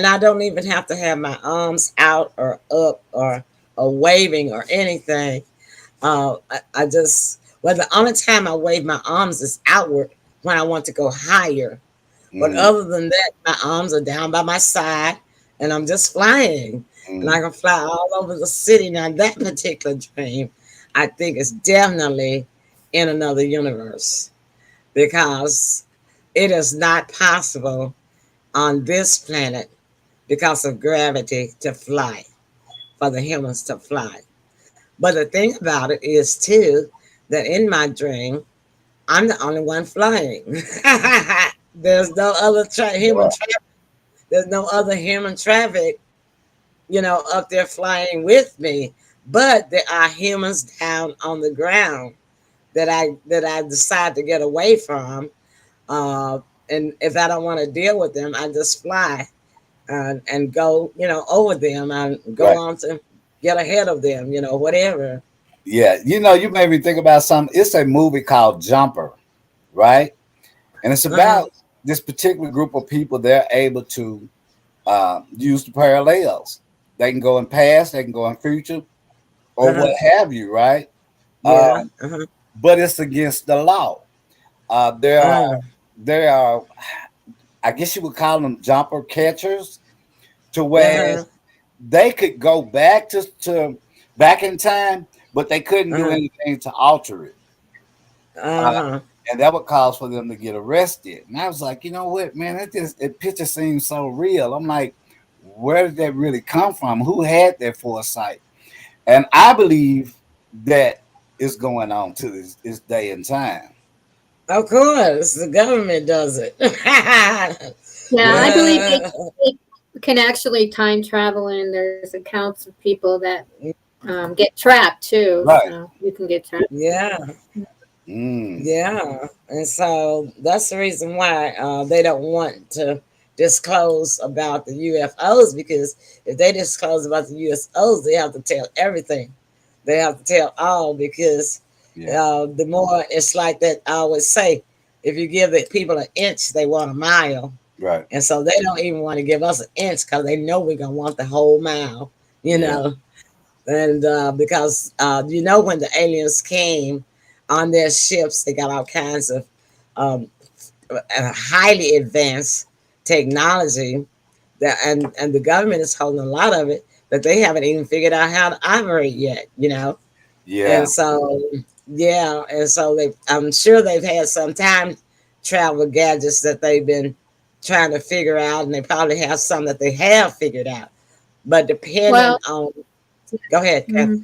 I don't even have to have my arms out or up or waving or anything. I just, well, the only time I wave my arms is outward when I want to go higher. But other than that, my arms are down by my side, and I'm just flying, and I can fly all over the city. Now, that particular dream, I think, is definitely in another universe because it is not possible on this planet because of gravity to fly, for the humans to fly. But the thing about it is, too, that in my dream, I'm the only one flying. There's no other human traffic. There's no other human traffic, up there flying with me. But there are humans down on the ground that I decide to get away from. And if I don't want to deal with them, I just fly and go, over them and go on to get ahead of them, whatever. Yeah, you made me think about something. It's a movie called Jumper, right? And it's about this particular group of people. They're able to use the parallels. They can go in past, they can go in future, or what have you, right? Yeah. But it's against the law. There are, I guess you would call them jumper catchers, to where they could go back to back in time, but they couldn't do anything to alter it. And that would cause for them to get arrested. And I was like, you know what, man, it picture seems so real. I'm like, where did that really come from? Who had that foresight? And I believe that is going on to this day and time. Of course, the government does it. I believe they can actually time travel, and there's accounts of people that get trapped too. Right. So you can get trapped. Yeah. Yeah. And so that's the reason why they don't want to disclose about the UFOs, because if they disclose about the UFOs, they have to tell everything. They have to tell all, because the more it's like that, I always say, if you give the people an inch, they want a mile. Right. And so they don't even want to give us an inch because they know we're going to want the whole mile, know. And because, when the aliens came on their ships, they got all kinds of highly advanced technology that, and the government is holding a lot of it, but they haven't even figured out how to operate yet, Yeah. And so, I'm sure they've had some time travel gadgets that they've been trying to figure out, and they probably have some that they have figured out. But depending on, go ahead, Kathy.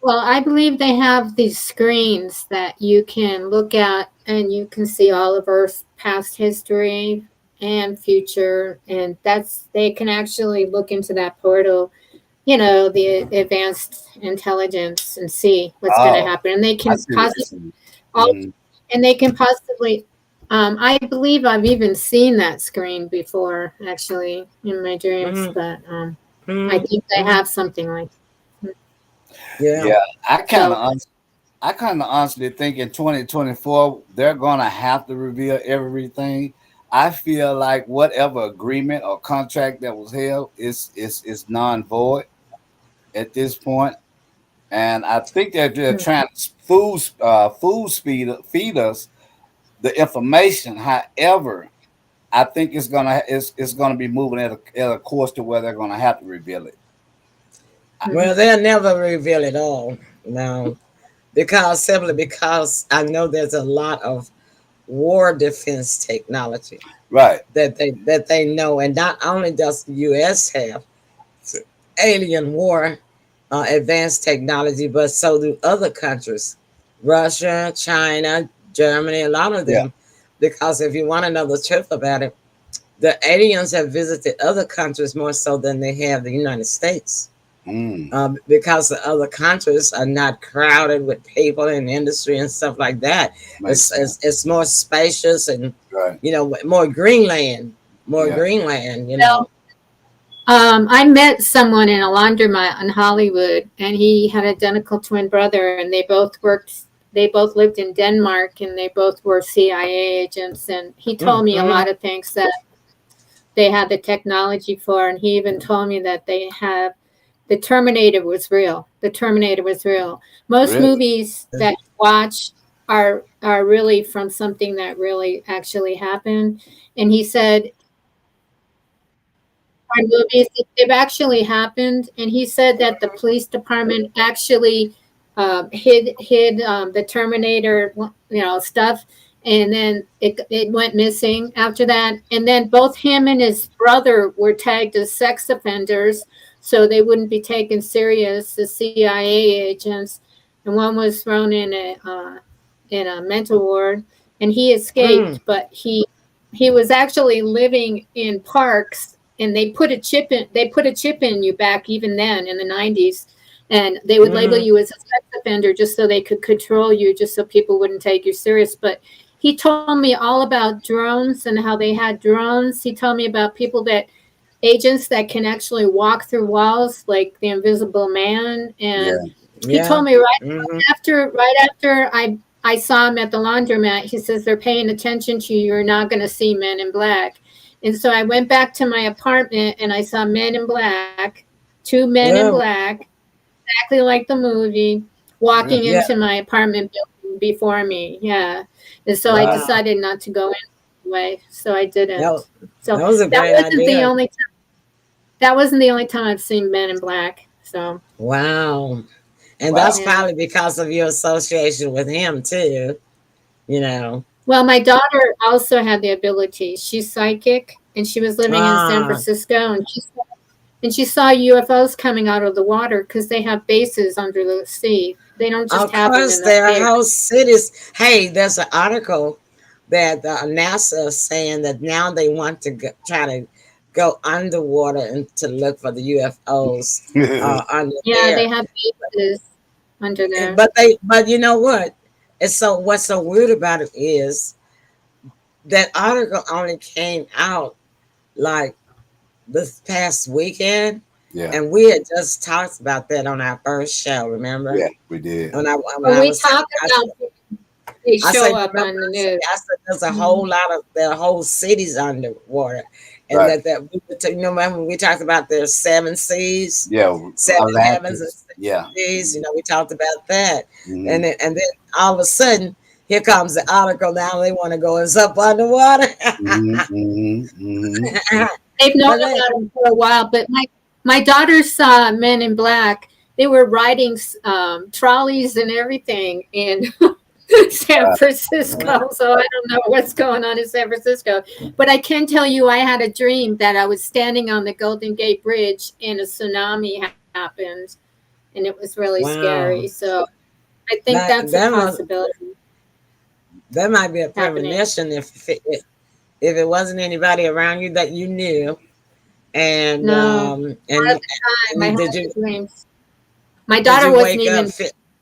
Well, I believe they have these screens that you can look at, and you can see all of Earth's past history and future, and they can actually look into that portal, the advanced intelligence, and see what's going to happen. And they can possibly I believe I've even seen that screen before, actually, in my dreams. But I think they have something like. Yeah. I kind of honestly think in 2024 they're gonna have to reveal everything. I feel like whatever agreement or contract that was held is non-void at this point, and I think they're trying to feed us the information. However, I think it's gonna be moving at a course to where they're gonna have to reveal it. Well, they'll never reveal it all, no, simply because I know there's a lot of war defense technology, right? That they know, and not only does the U.S. have alien war advanced technology, but so do other countries, Russia, China, Germany, a lot of them. Because if you want to know the truth about it, the aliens have visited other countries more so than they have the United States. Because the other countries are not crowded with people and industry and stuff like that. It's more spacious and more greenland, greenland. I met someone in a laundromat in Hollywood, and he had an identical twin brother, and they both lived in Denmark, and they both were CIA agents. And he told me a lot of things that they had the technology for, and he even told me that the Terminator was real. The Terminator was real. Most movies that you watch are really from something that really actually happened. And he said our movies, they've actually happened. And he said that the police department actually hid the Terminator, stuff, and then it went missing after that. And then both him and his brother were tagged as sex offenders, so they wouldn't be taken serious as CIA agents. And one was thrown in a mental ward, and he escaped, but he was actually living in parks, and they put a chip in you back even then in the 90s, and they would label you as a sex offender just so they could control you, just so people wouldn't take you serious. But he told me all about drones and how they had drones. He told me about agents that can actually walk through walls, like the Invisible Man. And he told me right after I saw him at the laundromat, he says, they're paying attention to you. You're not going to see Men in Black. And so I went back to my apartment and I saw Men in Black, two men in black, exactly like the movie, walking into my apartment building before me. Yeah. And so I decided not to go in anyway. So I didn't. So that was a great wasn't idea. the only time. That wasn't the only time I've seen Men in Black. So wow. And that's probably because of your association with him too, you know. Well, my daughter also had the ability. She's psychic, and she was living in San Francisco, and she saw UFOs coming out of the water because they have bases under the sea. They don't just happen in the there air. are whole cities. Hey, there's an article that NASA is saying that now they want to try to go underwater and to look for the UFOs under there. They have bases under there. But you know what? What's so weird about it is that article only came out like this past weekend. Yeah. And we had just talked about that on our first show, remember? Yeah, we did. When we talked about they show up on the news. I said there's a whole lot of their whole cities underwater. And remember when we talked about their 7 seas? Yeah. 7 heavens and 6 seas, we talked about that. And then all of a sudden, here comes the article. Now they want to go up underwater. They've known about them for a while, but my daughter saw Men in Black. They were riding trolleys and everything in San Francisco. So I don't know what's going on in San Francisco. But I can tell you I had a dream that I was standing on the Golden Gate Bridge and a tsunami happened. And it was really scary. So I think that's a possibility. That might be a premonition if it wasn't anybody around you that you knew. And my daughter wasn't even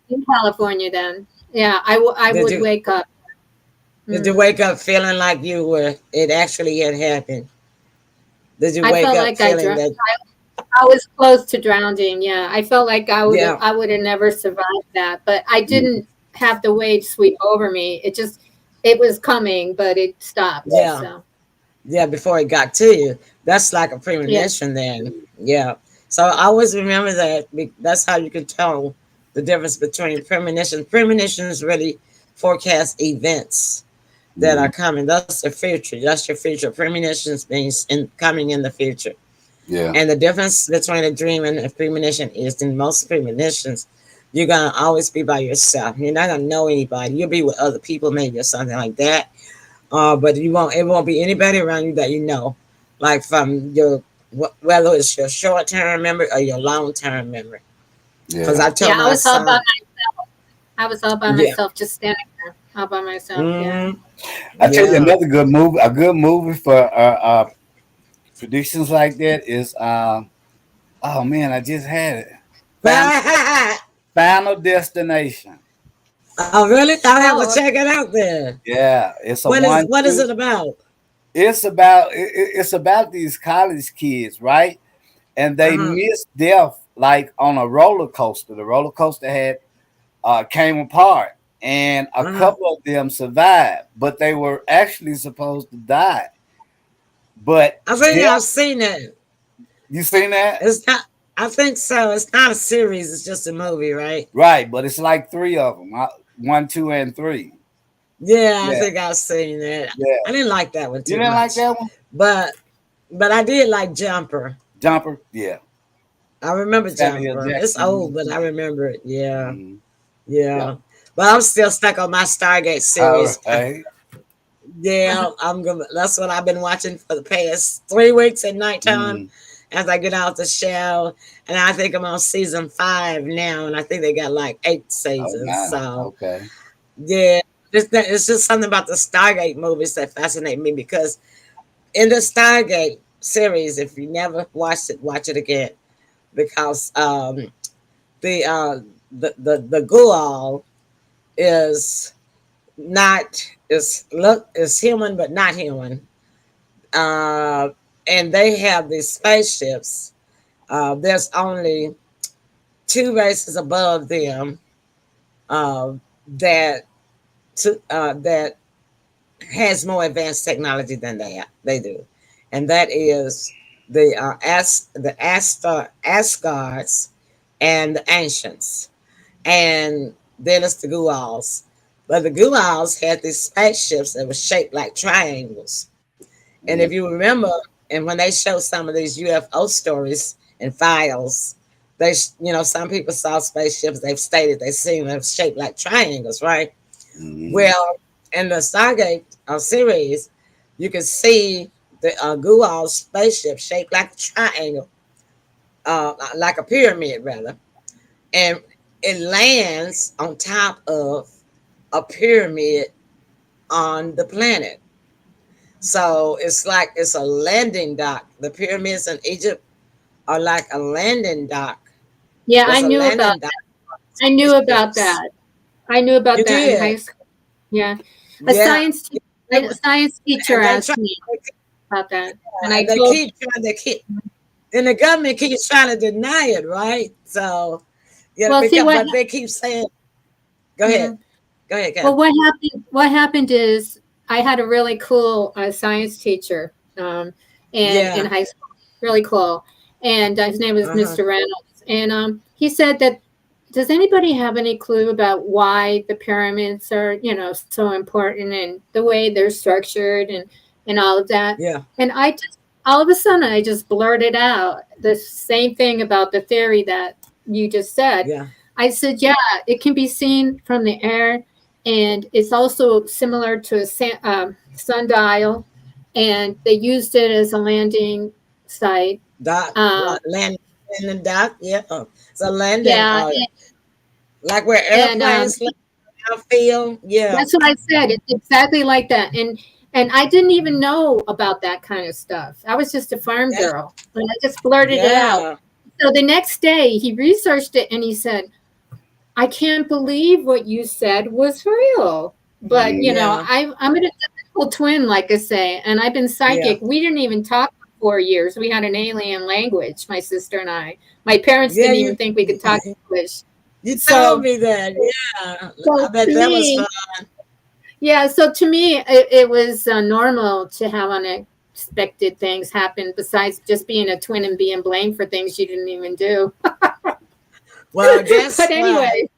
in California then. Yeah, I would wake up. Did you wake up feeling like it actually had happened? Did you wake up like feeling that? I was close to drowning. Yeah, I felt like I would have never survived that, but I didn't have the wave sweep over me. It was coming, but it stopped. Yeah. So. Yeah, before it got to you. That's like a premonition then. Yeah. So I always remember that. That's how you can tell the difference between premonitions. Premonitions really forecast events that are coming. That's the future. That's your future. Premonitions means coming in the future. Yeah. And the difference between a dream and a premonition is in most premonitions, you're going to always be by yourself. You're not going to know anybody. You'll be with other people maybe or something like that. But it won't be anybody around you that you know, like from whether it's your short-term memory or your long-term memory. Because I told my son, all by myself. I was all by myself, just standing there, all by myself. Yeah. I tell you another good movie. A good movie for predictions like that is oh man, I just had it. Final Destination. Oh really? I'll have to check it out then. Yeah, it's a what is it about? It's about these college kids, right? And they missed death like on a roller coaster. The roller coaster had came apart, and a couple of them survived, but they were actually supposed to die. But I think I've seen it. You seen that? It's not. I think so. It's not a series. It's just a movie, right? Right, but it's like 3 of them. 1, 2, and 3. Yeah, I Yeah, think I've seen it. yeah. I didn't like that one You too didn't like much, that one? but I did like Jumper. Jumper? Yeah. I remember Samuel Jumper. It's old, Jackson. but I remember it. Yeah, Mhm. Yeah. yeah. But I'm still stuck on my Stargate All series. right. Yeah, I'm gonna. That's what I've been watching for the past 3 weeks at nighttime Mm. as I get out the show. And I think I'm on season 5 now, and I think they got like 8 Oh seasons. my. So Okay. yeah, it's just something about the Stargate movies that fascinate me because in the Stargate series, if you never watched it, watch it again because the uh the Gual is not is human but not human. Uh, and they have these spaceships. There's only 2 races above them uh, that that has more advanced technology than they do, and that is the Asgards and the Ancients, and then it's the Goa'als. But the Goa'als had these spaceships that were shaped like triangles. And if Mm. you remember, and when they show some of these UFO stories and files, some people saw spaceships. They've stated they've seen them shaped like triangles, right? Mm. Well, in the Stargate series, you can see the Gual spaceship shaped like a triangle, like a pyramid, rather, and it lands on top of a pyramid on the planet. So it's like it's a landing dock. The pyramids in Egypt are like a landing dock. Yeah, I Was a knew about landing dock. I knew about Spaceships. that. I knew You about that in high did, school. Yeah. A yeah. science te- It a was- science teacher And they asked try, me about that. And I and they told keep trying to keep, and the government keeps trying to deny it, right? So, yeah, well, see but they keep saying, "Go ahead, mhm. go ahead, Well, Ken." what happened is I had a really cool science teacher and in Yeah, high school, really cool. And his name was uh-huh. Mr. Reynolds. And he said that, does anybody have any clue about why the pyramids are, so important and the way they're structured and all of that? Yeah, And I just, all of a sudden, I just blurted out the same thing about the theory that you just said. yeah, I said, yeah, it can be seen from the air, and it's also similar to a sundial, and they used it as a landing site. dock, Uh, landing dock. Yeah, it's a landing, yeah, like where and airplanes land outfield. Yeah, that's what I said. It's exactly like that. And I didn't even know about that kind of stuff. I was just a farm yeah, girl, and I just blurted it out. yeah, So the next day, he researched it and he said, I can't believe what you said was real. But, Mm. yeah, I'm an identical twin, like I say, and I've been yeah, psychic. We didn't even talk for 4 years. We had an alien language, my sister and I. My parents yeah. didn't even think we could talk English. You told So, me that. Yeah, I so bet to that was me, fun. yeah, so to me, it was normal to have unexpected things happen besides just being a twin and being blamed for things you didn't even do. Well, guess But what? anyway,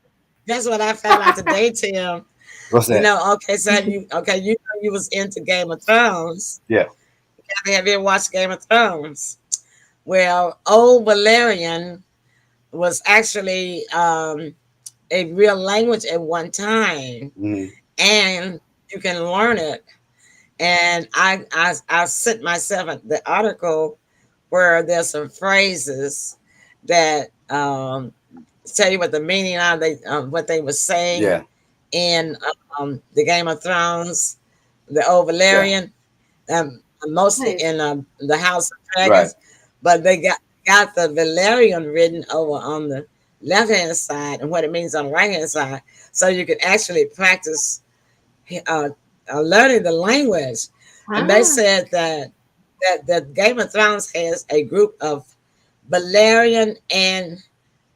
Guess what I found out today, Tim. What's that? Okay, so you know you was into Game of Thrones. Yeah. Have you ever watched Game of Thrones? Well, old Valerian was actually a real language at one time, Mm. and you can learn it. And I sent myself the article where there's some phrases that tell you what the meaning of what they were saying Yeah. in the Game of Thrones, the old Yeah. Valerian, mostly nice. in the House of Right. Dragons, but they got the Valerian written over on the left hand side and what it means on the right hand side, so you can actually practice uh, learning the language. And they Ah, said that Game of Thrones has a group of Valerian and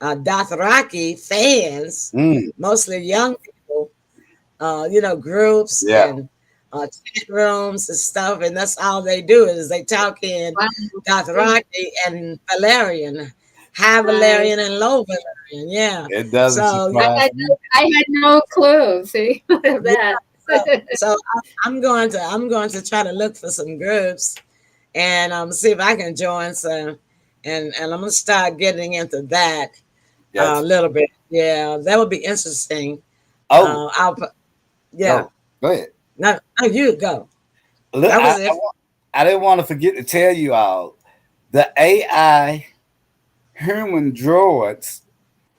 Dothraki fans, Mm. mostly young people, groups Yeah. and chat rooms and stuff, and that's all they do is they talk in wow. Dothraki and Valerian, high Nice. Valerian and low Valerian. Yeah. It doesn't So I surprise had me. no, I had no clue. See yeah, that. I'm going to try to look for some groups and see if I can join some, and I'm gonna start getting into that a Gotcha. little bit. Yeah, that would be interesting. Oh, I'll yeah. go ahead. No, you go. Look, That was it. I didn't want to forget to tell you all the AI human droids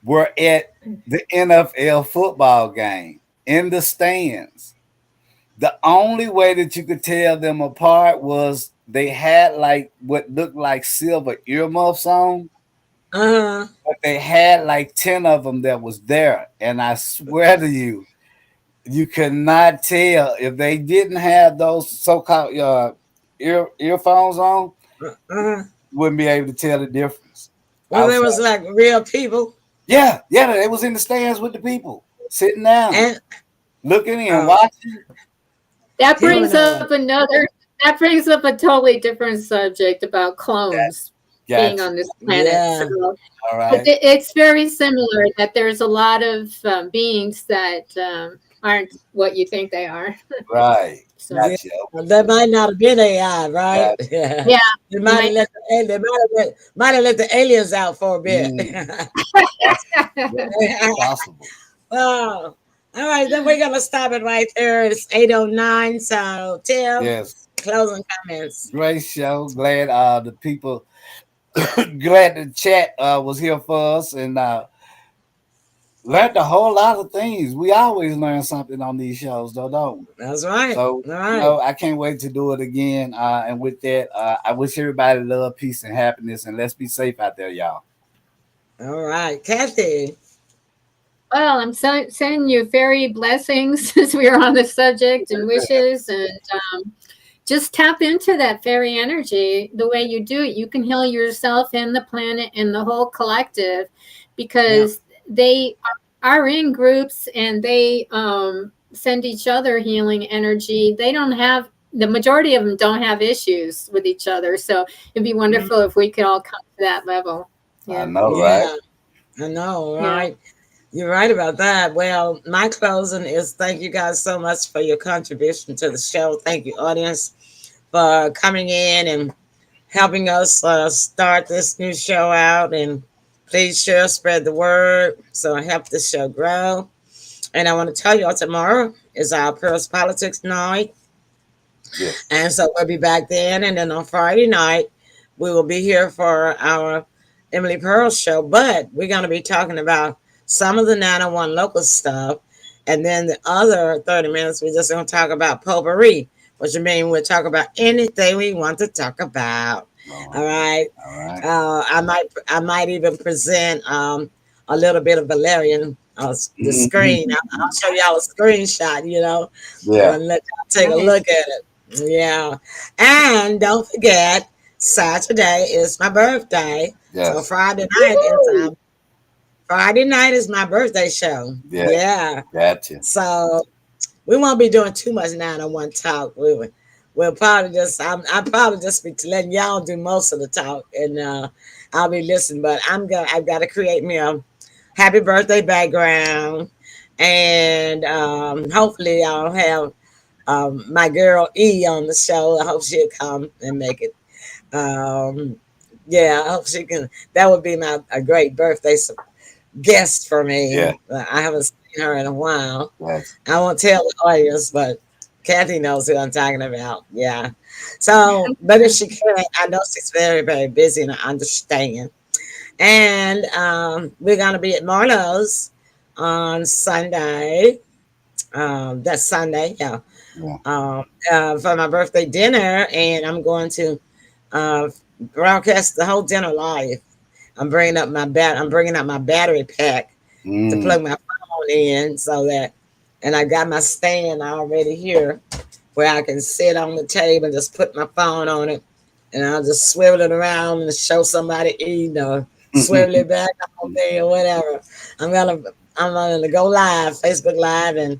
were at the NFL football game in the stands. The only way that you could tell them apart was they had like what looked like silver earmuffs on, but they had like 10 of them that was there. And I swear to you, you could not tell if they didn't have those so-called earphones on, wouldn't be able to tell the difference. Well, there was like real people. Yeah, they was in the stands with the people, sitting down, and looking in, watching. That brings up that brings up a totally different subject about clones being on this planet. Yeah. So, all right. It's very similar that there's a lot of beings that aren't what you think they are. Right. So, gotcha. That might not have been AI, right? Gotcha. Yeah. They might have let the aliens out for a bit. Possible. Oh, all right. Then we're gonna stop it right there. It's 8:09. So Tim, Yes. closing comments. Great show. Glad the people, glad the chat was here for us and learned a whole lot of things. We always learn something on these shows, though, don't we? That's right. So, all right. I can't wait to do it again. And with that, I wish everybody love, peace, and happiness. And let's be safe out there, y'all. All right, Kathy. Well, I'm sending you fairy blessings since we are on the subject and wishes, and just tap into that fairy energy the way you do it. You can heal yourself and the planet and the whole collective because they are in groups and they send each other healing energy. They don't have, the majority of them don't have issues with each other. So it'd be wonderful if we could all come to that level. I know, right? I know, right? You're right about that. Well, my closing is thank you guys so much for your contribution to the show. Thank you, audience, for coming in and helping us start this new show out. And please share, spread the word so help the show grow. And I want to tell y'all tomorrow is our Pearls Politics night. Yes. And so we'll be back then. And then on Friday night, we will be here for our Emily Pearl show. But we're going to be talking about some of the 901 local stuff. And then the other 30 minutes, we're just going to talk about potpourri, which means we'll talk about anything we want to talk about. All right. I might even present a little bit of Valerian on the screen. I'll show y'all a screenshot, and let y'all take a look at it. Yeah. And don't forget, Saturday is my birthday. Yes. So Friday night is my birthday show. Yeah. Gotcha. So we won't be doing too much 901 talk. We'll probably I'll probably just be letting y'all do most of the talk, and I'll be listening. But I've got to create me a happy birthday background, and hopefully I'll have my girl E on the show. I hope she'll come and make it. I hope she can. That would be a great birthday guest for me. Yeah. I haven't seen her in a while. Yes. I won't tell the audience, but Kathy knows who I'm talking about. Yeah. So, but if she can, I know she's very, very busy, and I understand. And we're going to be at Marlowe's on Sunday. That's Sunday, yeah. For my birthday dinner, and I'm going to broadcast the whole dinner live. I'm bringing up my battery pack to plug my phone in, so that, and I got my stand already here where I can sit on the table and just put my phone on it, and I'll just swivel it around and show somebody eating, or swivel it back on me, or whatever. I'm gonna go live, Facebook Live, and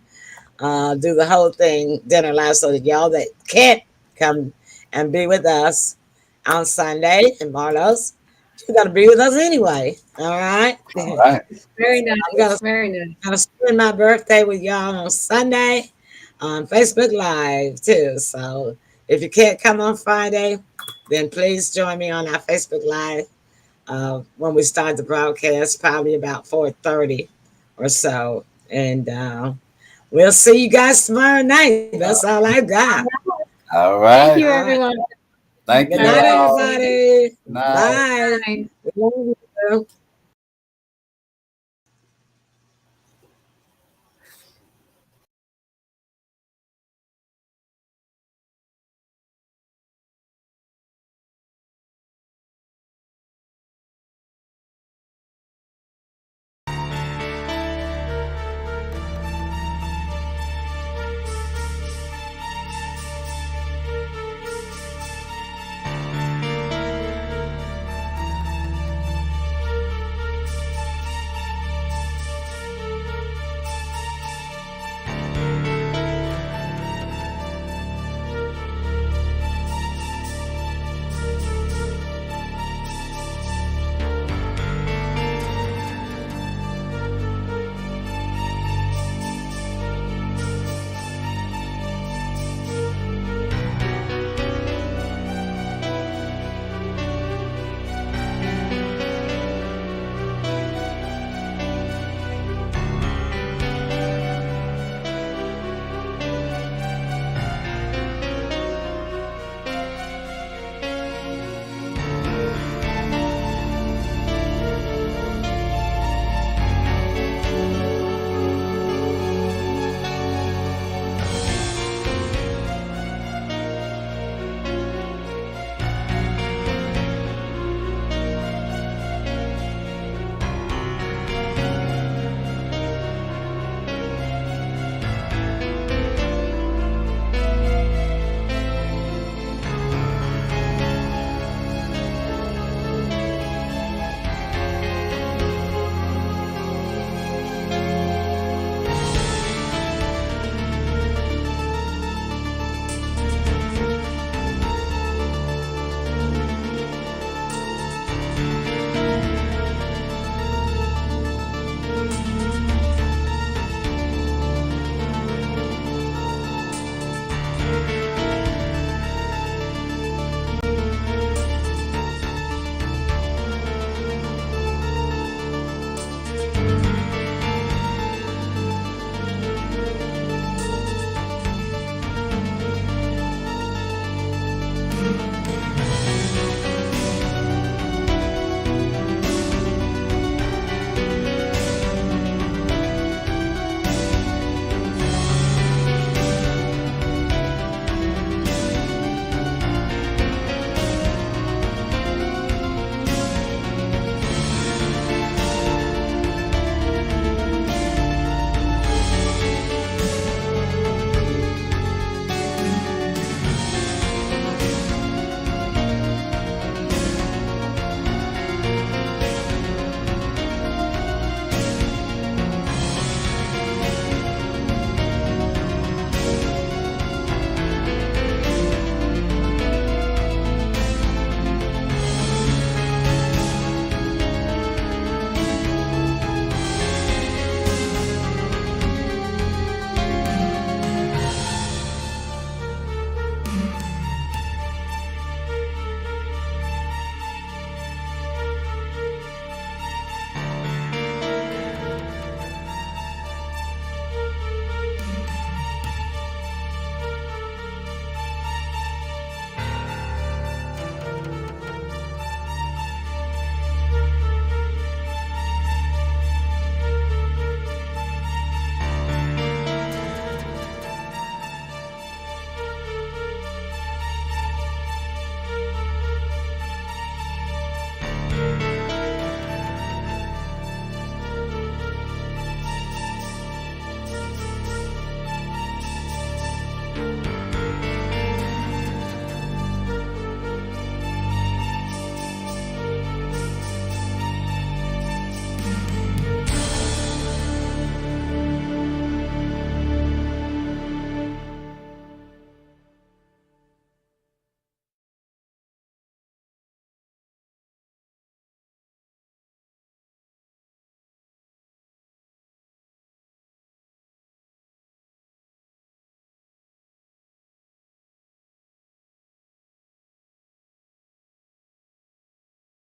do the whole thing, dinner live, so that y'all that can't come and be with us on Sunday in Marlowe's, you got to be with us anyway. All right. All right. Very nice. I'm gonna spend my birthday with y'all on Sunday. on Facebook Live too. So if you can't come on Friday, then please join me on our Facebook Live when we start the broadcast, probably about 4:30 or so. And we'll see you guys tomorrow night. That's all I got. All right. Thank you, everyone. Thank Good you. night, all. everybody. Night. Bye. We love you.